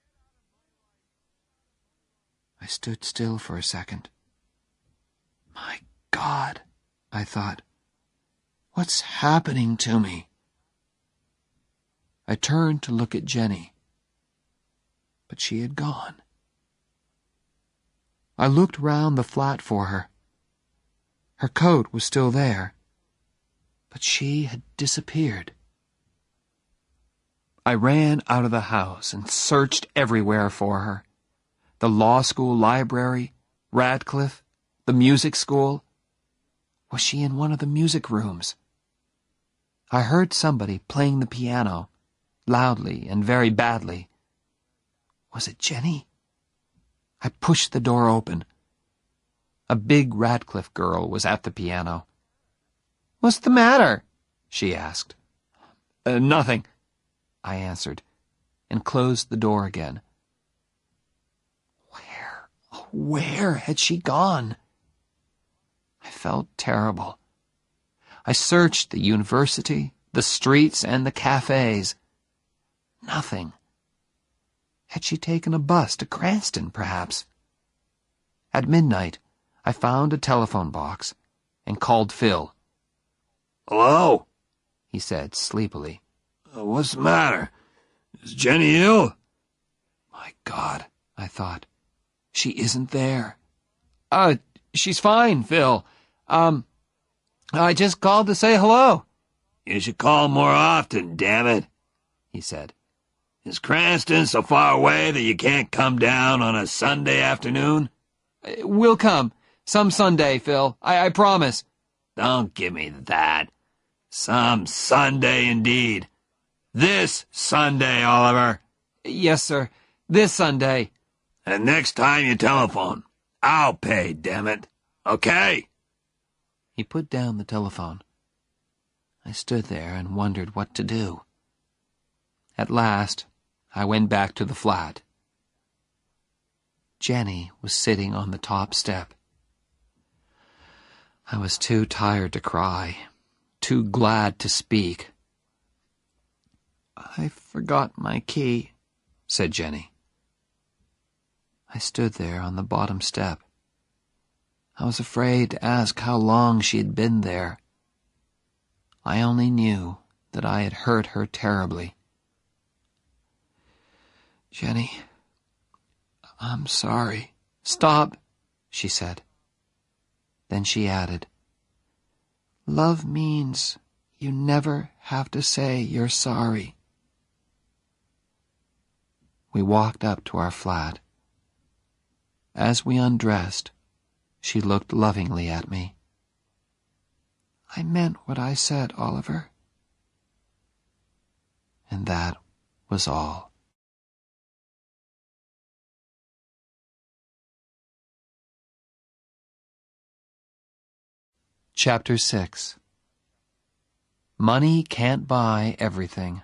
I stood still for a second. My God, I thought, what's happening to me? I turned to look at Jenny, but she had gone. I looked round the flat for her. Her coat was still there, but she had disappeared. I ran out of the house and searched everywhere for her. The law school library, Radcliffe, the music school. Was she in one of the music rooms? I heard somebody playing the piano, loudly and very badly. Was it Jenny? I pushed the door open. A big Radcliffe girl was at the piano. What's the matter? She asked. Nothing, I answered, and closed the door again. Where had she gone? I felt terrible. I searched the university, the streets, and the cafes. Nothing. Had she taken a bus to Cranston, perhaps? At midnight, I found a telephone box and called Phil. Hello? He said sleepily. What's the matter? Is Jenny ill? My God, I thought. She isn't there. She's fine, Phil. I just called to say hello. You should call more often, damn it, he said. Is Cranston so far away that you can't come down on a Sunday afternoon? We'll come. Some Sunday, Phil. I promise. Don't give me that. Some Sunday indeed. This Sunday, Oliver. Yes, sir. This Sunday. And next time you telephone, I'll pay, damn it. Okay? He put down the telephone. I stood there and wondered what to do. At last, I went back to the flat. Jenny was sitting on the top step. I was too tired to cry, too glad to speak. "I forgot my key," said Jenny. I stood there on the bottom step. I was afraid to ask how long she had been there. I only knew that I had hurt her terribly. "Jenny, I'm sorry." "Stop," she said. Then she added, "Love means you never have to say you're sorry." We walked up to our flat. As we undressed, she looked lovingly at me. "I meant what I said, Oliver." And that was all. Chapter 6. Money Can't Buy Everything.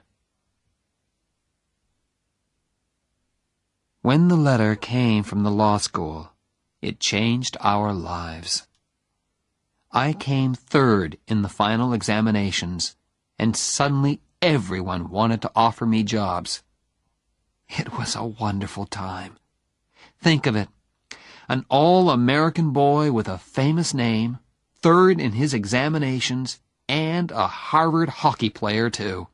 When the letter came from the law school, it changed our lives. I came third in the final examinations, and suddenly everyone wanted to offer me jobs. It was a wonderful time. Think of it, an all-American boy with a famous name, third in his examinations, and a Harvard hockey player, too.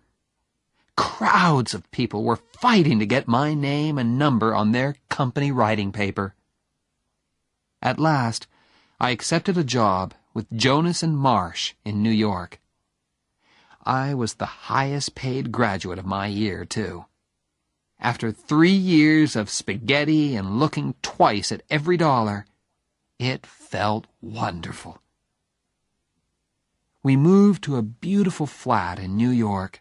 Crowds of people were fighting to get my name and number on their company writing paper. At last, I accepted a job with Jonas and Marsh in New York. I was the highest-paid graduate of my year, too. After 3 years of spaghetti and looking twice at every dollar, it felt wonderful. We moved to a beautiful flat in New York.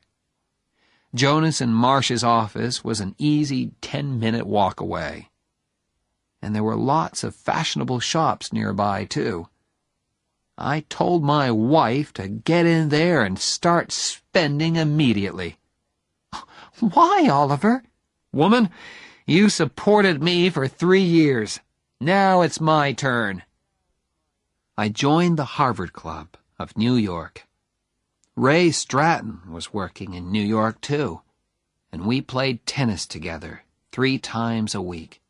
Jonas and Marsh's office was an easy 10-minute walk away. And there were lots of fashionable shops nearby, too. I told my wife to get in there and start spending immediately. "Why, Oliver?" "Woman, you supported me for 3 years. Now it's my turn." I joined the Harvard Club of New York. Ray Stratton was working in New York, too, and we played tennis together 3 times a week.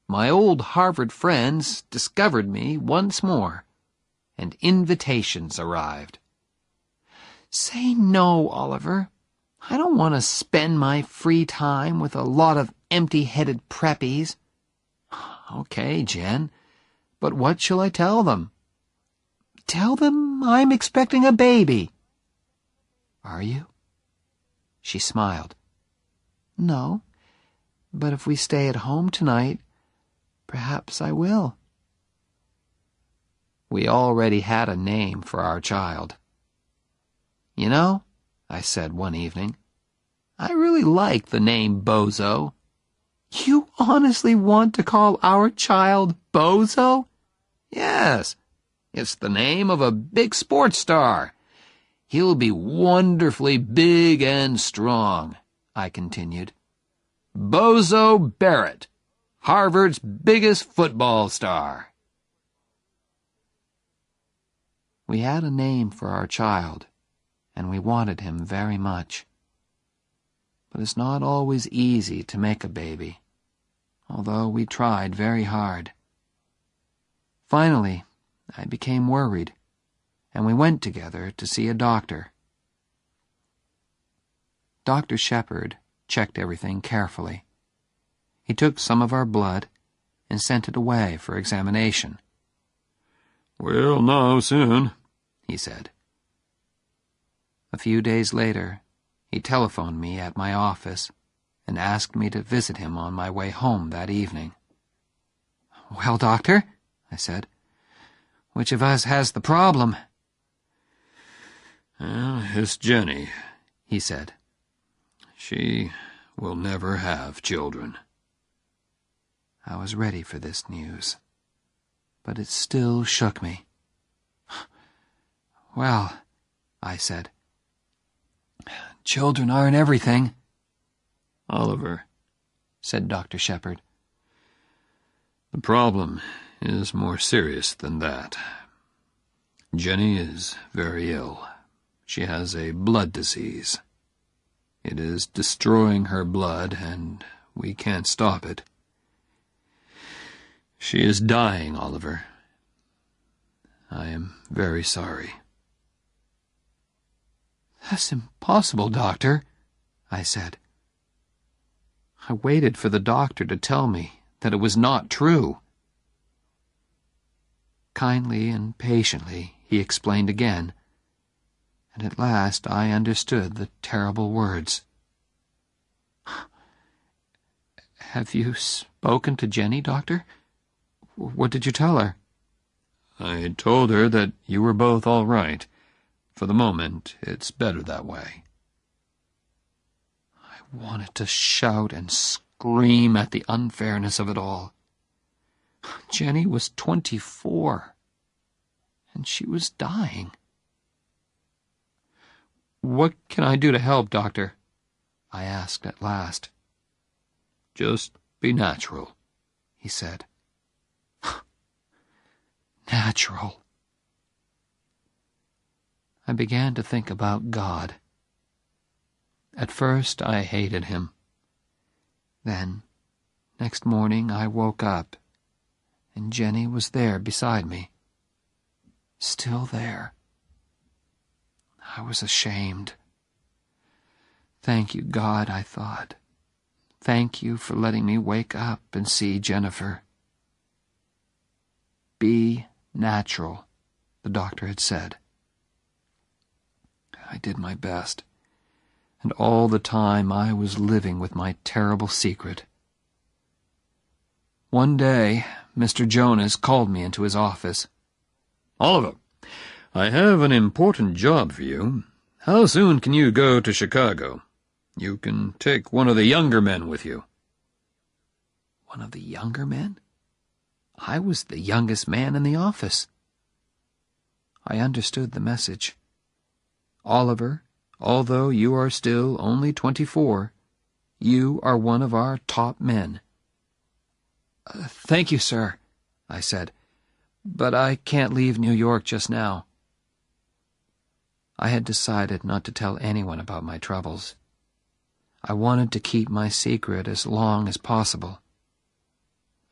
My old Harvard friends discovered me once more, and invitations arrived. "Say no, Oliver. I don't want to spend my free time with a lot of empty-headed preppies." "Okay, Jen, but what shall I tell them?" "Tell them I'm expecting a baby." "Are you?" She smiled. "No, but if we stay at home tonight, perhaps I will." We already had a name for our child. "You know," I said one evening, "I really like the name Bozo." "You honestly want to call our child Bozo?" "Yes, it's the name of a big sports star. He'll be wonderfully big and strong," I continued. "Bozo Barrett, Harvard's biggest football star." We had a name for our child, and we wanted him very much. But it's not always easy to make a baby, although we tried very hard. Finally, I became worried, and we went together to see a doctor. Dr. Shepard checked everything carefully. He took some of our blood and sent it away for examination. "We'll know soon," he said. A few days later, he telephoned me at my office and asked me to visit him on my way home that evening. "Well, doctor," I said, "which of us has the problem?" "It's Jenny," he said. "She will never have children." I was ready for this news, but it still shook me. "Well," I said, "children aren't everything." "Oliver," said Dr. Shepard, The problem is more serious than that. Jenny is very ill. She has a blood disease. It is destroying her blood, and we can't stop it. She is dying, Oliver. I am very sorry. That's impossible, Doctor, I said. I waited for the doctor to tell me that it was not true. Kindly and patiently, he explained again, and at last I understood the terrible words. Have you spoken to Jenny, Doctor? What did you tell her? I told her that you were both all right. For the moment, it's better that way. I wanted to shout and scream at the unfairness of it all. Jenny was 24, and she was dying. What can I do to help, Doctor? I asked at last. Just be natural, he said. Natural. I began to think about God. At first I hated him. Then, next morning I woke up, and Jenny was there beside me. Still there. I was ashamed. Thank you, God, I thought. Thank you for letting me wake up and see Jennifer. Be natural, the doctor had said. I did my best, and all the time I was living with my terrible secret. One day, Mr. Jonas called me into his office. Oliver, I have an important job for you. How soon can you go to Chicago? You can take one of the younger men with you. One of the younger men? I was the youngest man in the office. I understood the message. Oliver, although you are still only 24, you are one of our top men. Thank you, sir, I said, but I can't leave New York just now. I had decided not to tell anyone about my troubles. I wanted to keep my secret as long as possible.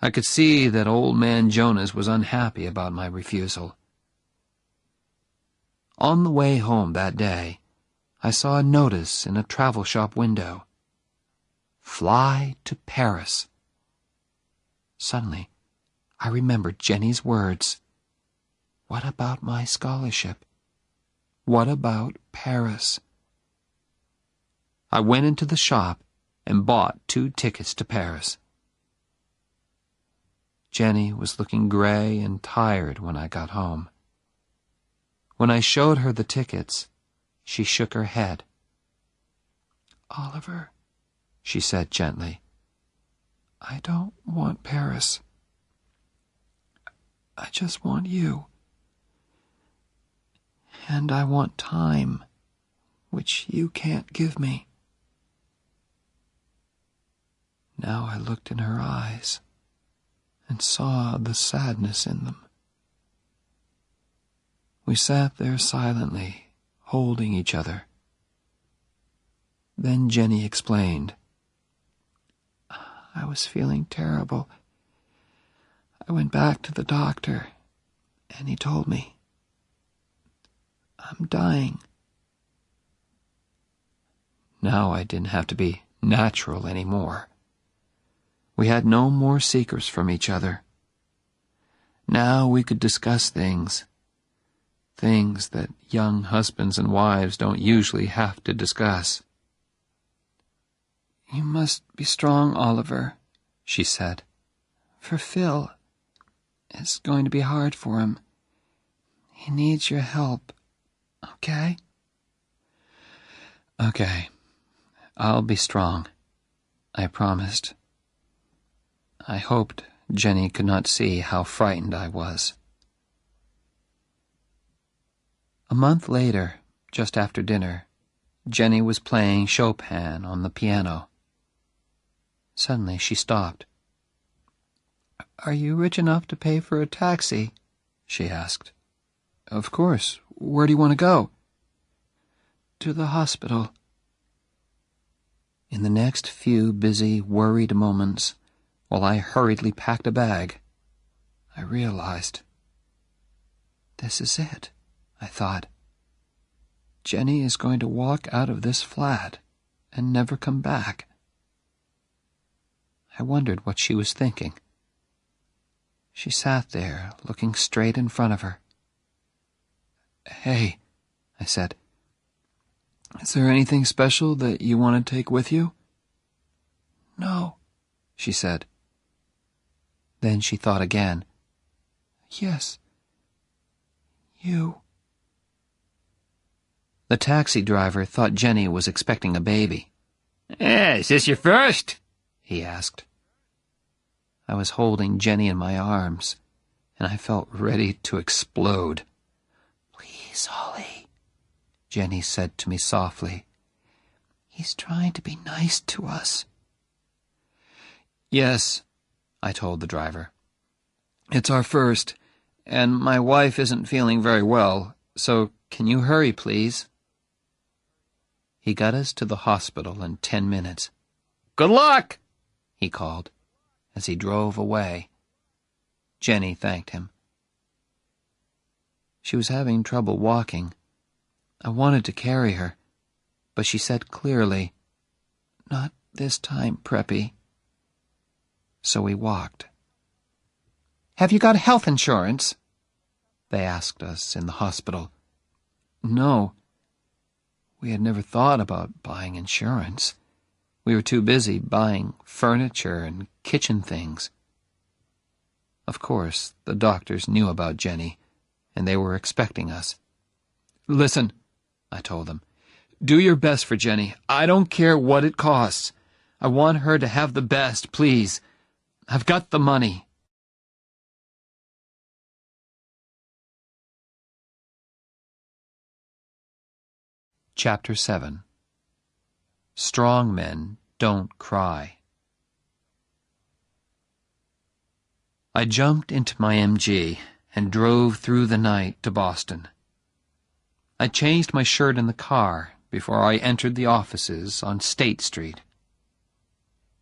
I could see that old man Jonas was unhappy about my refusal. On the way home that day, I saw a notice in a travel shop window. Fly to Paris. Suddenly, I remembered Jenny's words. What about my scholarship? What about Paris? I went into the shop and bought 2 tickets to Paris. Jenny was looking gray and tired when I got home. When I showed her the tickets, she shook her head. Oliver, she said gently, I don't want Paris. I just want you. And I want time, which you can't give me. Now I looked in her eyes and saw the sadness in them. We sat there silently, holding each other. Then Jenny explained. I was feeling terrible. I went back to the doctor, and he told me, I'm dying. Now I didn't have to be natural anymore. We had no more secrets from each other. Now we could discuss things that young husbands and wives don't usually have to discuss. You must be strong, Oliver, she said. For Phil, it's going to be hard for him. He needs your help, okay? Okay, I'll be strong, I promised. I hoped Jenny could not see how frightened I was. A month later, just after dinner, Jenny was playing Chopin on the piano. Suddenly she stopped. Are you rich enough to pay for a taxi? She asked. Of course. Where do you want to go? To the hospital. In the next few busy, worried moments, while I hurriedly packed a bag, I realized, this is it, I thought. Jenny is going to walk out of this flat and never come back. I wondered what she was thinking. She sat there, looking straight in front of her. Hey, I said, is there anything special that you want to take with you? No, she said. Then she thought again. Yes, you. The taxi driver thought Jenny was expecting a baby. Is this your first? He asked. I was holding Jenny in my arms, and I felt ready to explode. Please, Holly, Jenny said to me softly. He's trying to be nice to us. Yes, I told the driver. It's our first, and my wife isn't feeling very well, so can you hurry, please? He got us to the hospital in 10 minutes. Good luck, he called as he drove away. Jenny thanked him. She was having trouble walking. I wanted to carry her, but she said clearly, Not this time, Preppy. So we walked. Have you got health insurance? They asked us in the hospital. No. We had never thought about buying insurance. We were too busy buying furniture and kitchen things. Of course, the doctors knew about Jenny, and they were expecting us. Listen, I told them. Do your best for Jenny. I don't care what it costs. I want her to have the best, please. I've got the money. Chapter 7. Strong men don't cry. I jumped into my MG and drove through the night to Boston. I changed my shirt in the car before I entered the offices on State Street.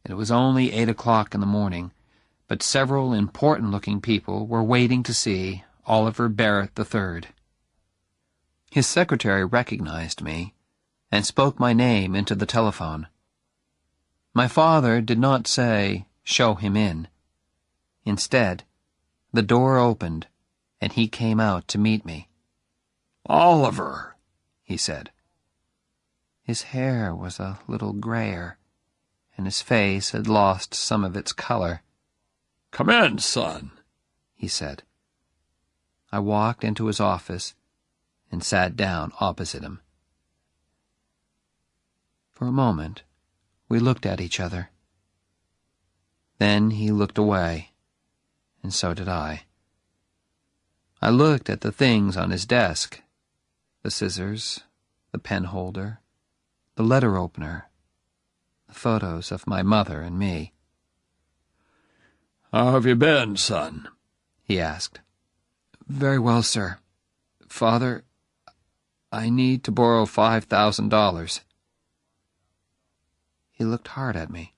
It was only 8 o'clock in the morning, but several important-looking people were waiting to see Oliver Barrett III. His secretary recognized me and spoke my name into the telephone. My father did not say, "Show him in." Instead, the door opened, and he came out to meet me. Oliver, he said. His hair was a little grayer, and his face had lost some of its color. Come in, son, he said. I walked into his office and sat down opposite him. For a moment, we looked at each other. Then he looked away, and so did I. I looked at the things on his desk, the scissors, the pen holder, the letter opener, the photos of my mother and me. How have you been, son? He asked. Very well, sir. Father, I need to borrow $5,000. He looked hard at me.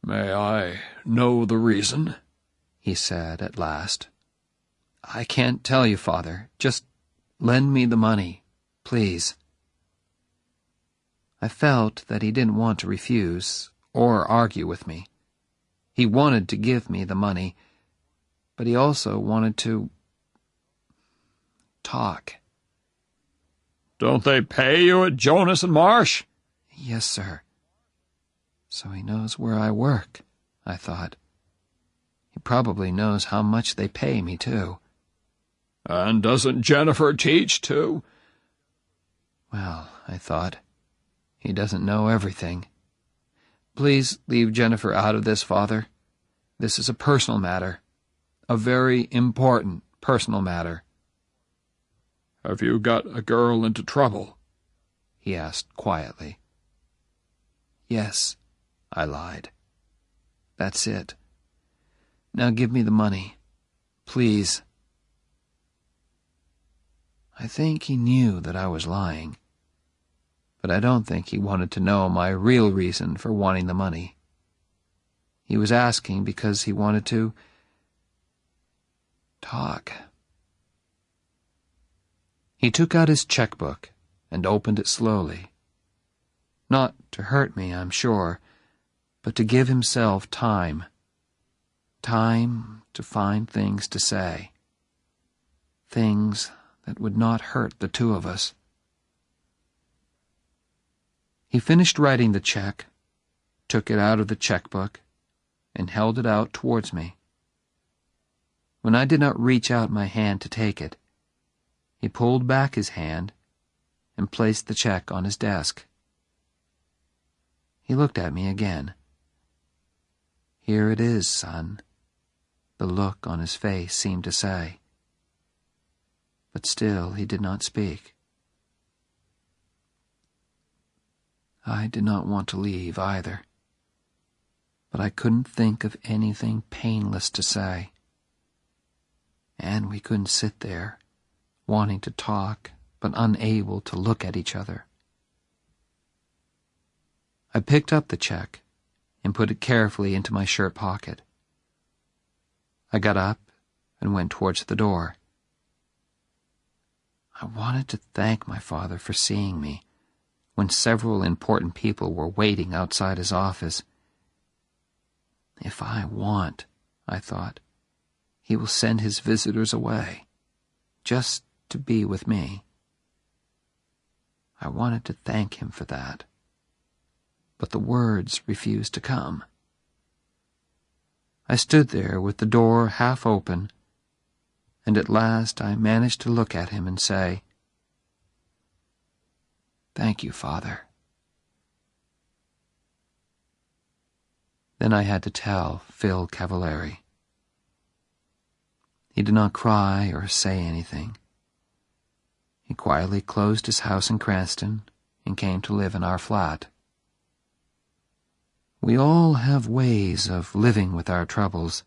May I know the reason? He said at last. I can't tell you, Father. Just lend me the money, please. I felt that he didn't want to refuse or argue with me. He wanted to give me the money, but he also wanted to talk. Don't they pay you at Jonas and Marsh? Yes, sir. So he knows where I work, I thought. He probably knows how much they pay me, too. And doesn't Jennifer teach, too? Well, I thought, he doesn't know everything. Please leave Jennifer out of this, Father. This is a personal matter. A very important personal matter. Have you got a girl into trouble? He asked quietly. Yes, I lied. That's it. Now give me the money. Please. I think he knew that I was lying, but I don't think he wanted to know my real reason for wanting the money. He was asking because he wanted to talk. He took out his checkbook and opened it slowly. Not to hurt me, I'm sure, but to give himself time. Time to find things to say. Things that would not hurt the two of us. He finished writing the check, took it out of the checkbook, and held it out towards me. When I did not reach out my hand to take it, he pulled back his hand and placed the check on his desk. He looked at me again. "Here it is, son," the look on his face seemed to say. But still he did not speak. I did not want to leave either, but I couldn't think of anything painless to say. And we couldn't sit there, wanting to talk, but unable to look at each other. I picked up the check and put it carefully into my shirt pocket. I got up and went towards the door. I wanted to thank my father for seeing me when several important people were waiting outside his office. If I want, I thought, he will send his visitors away, just to be with me. I wanted to thank him for that, but the words refused to come. I stood there with the door half open, and at last I managed to look at him and say, "Thank you, Father." Then I had to tell Phil Cavallari. He did not cry or say anything. He quietly closed his house in Cranston and came to live in our flat. We all have ways of living with our troubles.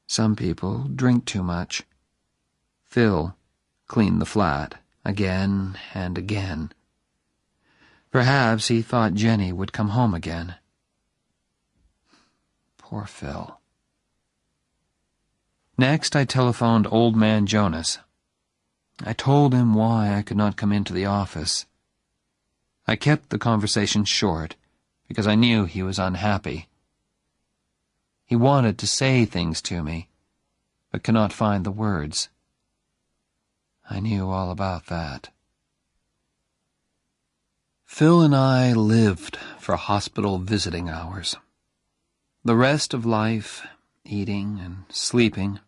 Some people drink too much. Phil cleaned the flat again and again. Perhaps he thought Jenny would come home again. Poor Phil. Next, I telephoned Old Man Jonas. I told him why I could not come into the office. I kept the conversation short, because I knew he was unhappy. He wanted to say things to me, but could not find the words. I knew all about that. Phil and I lived for hospital visiting hours. The rest of life, eating and sleeping,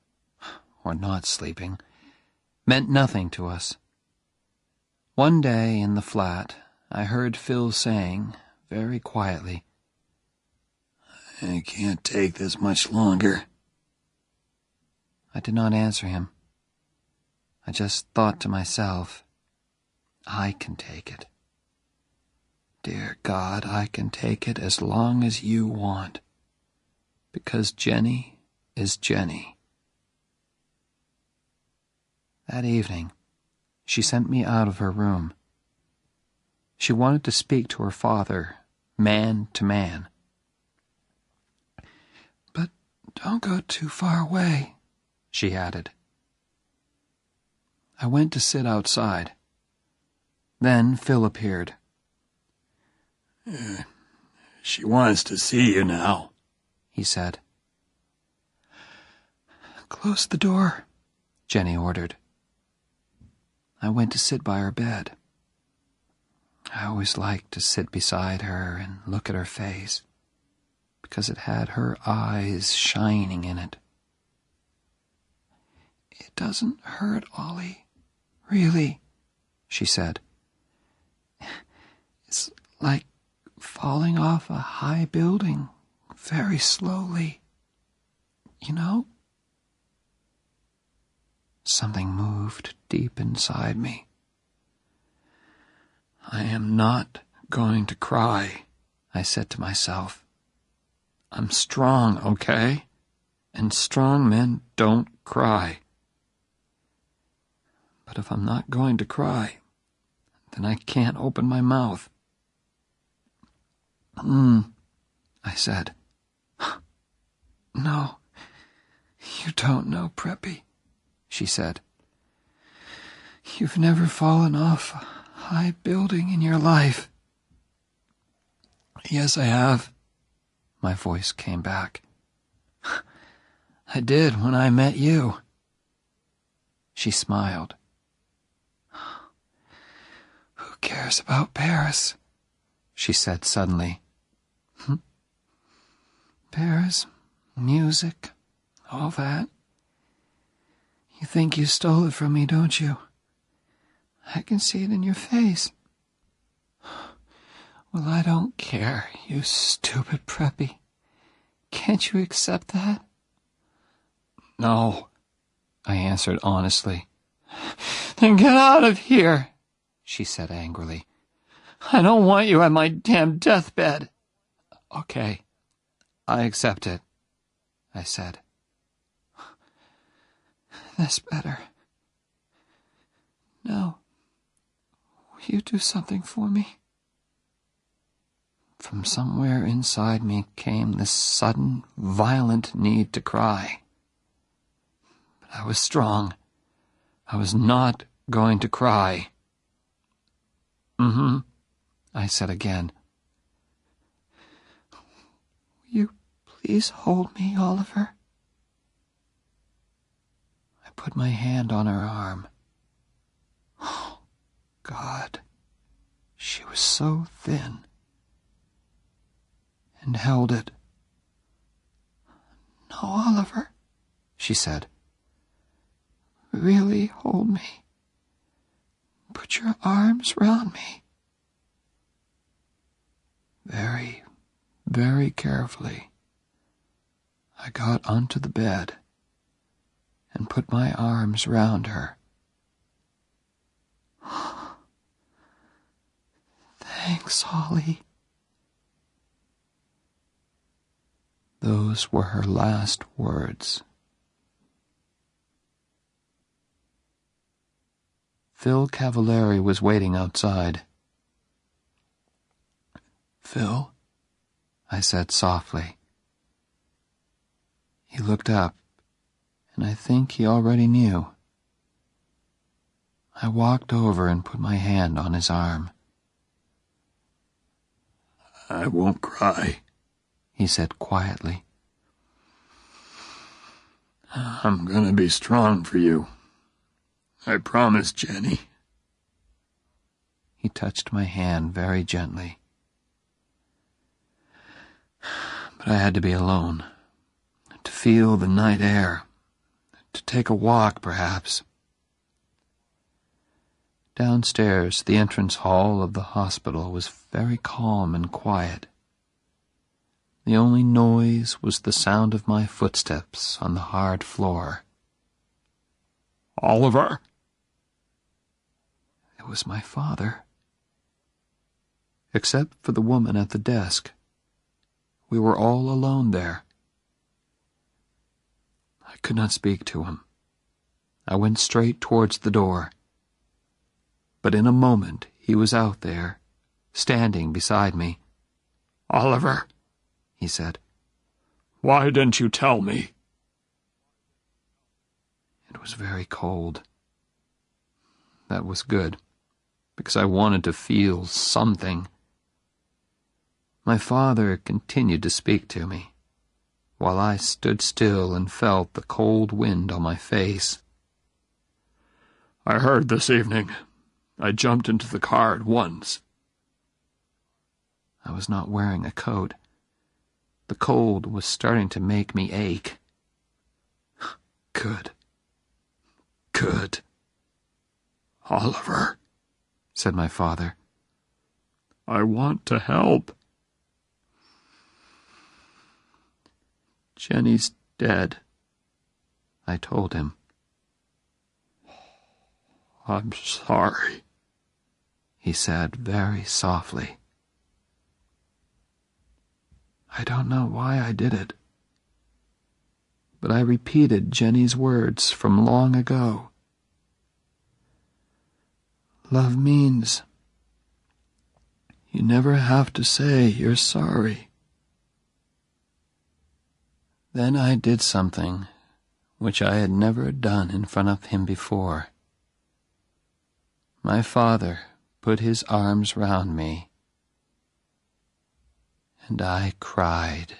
or not sleeping, meant nothing to us. One day in the flat, I heard Phil saying, very quietly, "I can't take this much longer." I did not answer him. I just thought to myself, I can take it. Dear God, I can take it as long as you want, because Jenny is Jenny. That evening, she sent me out of her room. She wanted to speak to her father, man to man. "But don't go too far away," she added. I went to sit outside. Then Phil appeared. "She wants to see you now," he said. "Close the door," Jenny ordered. I went to sit by her bed. I always liked to sit beside her and look at her face, because it had her eyes shining in it. "It doesn't hurt, Ollie, really," she said. "It's like falling off a high building very slowly, you know?" Something moved deep inside me. "I am not going to cry," I said to myself. "I'm strong, okay? and strong men don't cry. But if I'm not going to cry, then I can't open my mouth. I said. No, you don't know, Preppy, she said. You've never fallen off a high building in your life. Yes, I have, my voice came back. I did when I met you. She smiled. Who cares about Paris? She said suddenly. Paris, music, all that. You think you stole it from me, don't you? I can see it in your face. Well, I don't care, you stupid Preppy. Can't you accept that? No, I answered honestly. Then get out of here, she said angrily. I don't want you at my damn deathbed. Okay, I accept it, I said. That's better. Now, will you do something for me? From somewhere inside me came this sudden, violent need to cry. But I was strong. I was not going to cry. I said again. Will you please hold me, Oliver? I put my hand on her arm. Oh, God, she was so thin. And held it. No, Oliver, she said. Really hold me. Put your arms round me. Very, very carefully, I got onto the bed and put my arms round her. Thanks, Ollie. Those were her last words. Phil Cavallari was waiting outside. Phil, I said softly. He looked up, and I think he already knew. I walked over and put my hand on his arm. I won't cry, he said quietly. I'm gonna be strong for you. I promise, Jenny. He touched my hand very gently. But I had to be alone, to feel the night air, to take a walk, perhaps. Downstairs, the entrance hall of the hospital was very calm and quiet. The only noise was the sound of my footsteps on the hard floor. Oliver? It was my father. Except for the woman at the desk. We were all alone there. I could not speak to him. I went straight towards the door. But in a moment he was out there, standing beside me. Oliver, he said. Why didn't you tell me? It was very cold. That was good, because I wanted to feel something. My father continued to speak to me, while I stood still and felt the cold wind on my face. I heard this evening. I jumped into the car at once. I was not wearing a coat. The cold was starting to make me ache. Good. Good. Oliver, said my father. I want to help. Jenny's dead, I told him. I'm sorry, he said very softly. I don't know why I did it, but I repeated Jenny's words from long ago. Love means you never have to say you're sorry. Then I did something which I had never done in front of him before. My father put his arms round me, and I cried.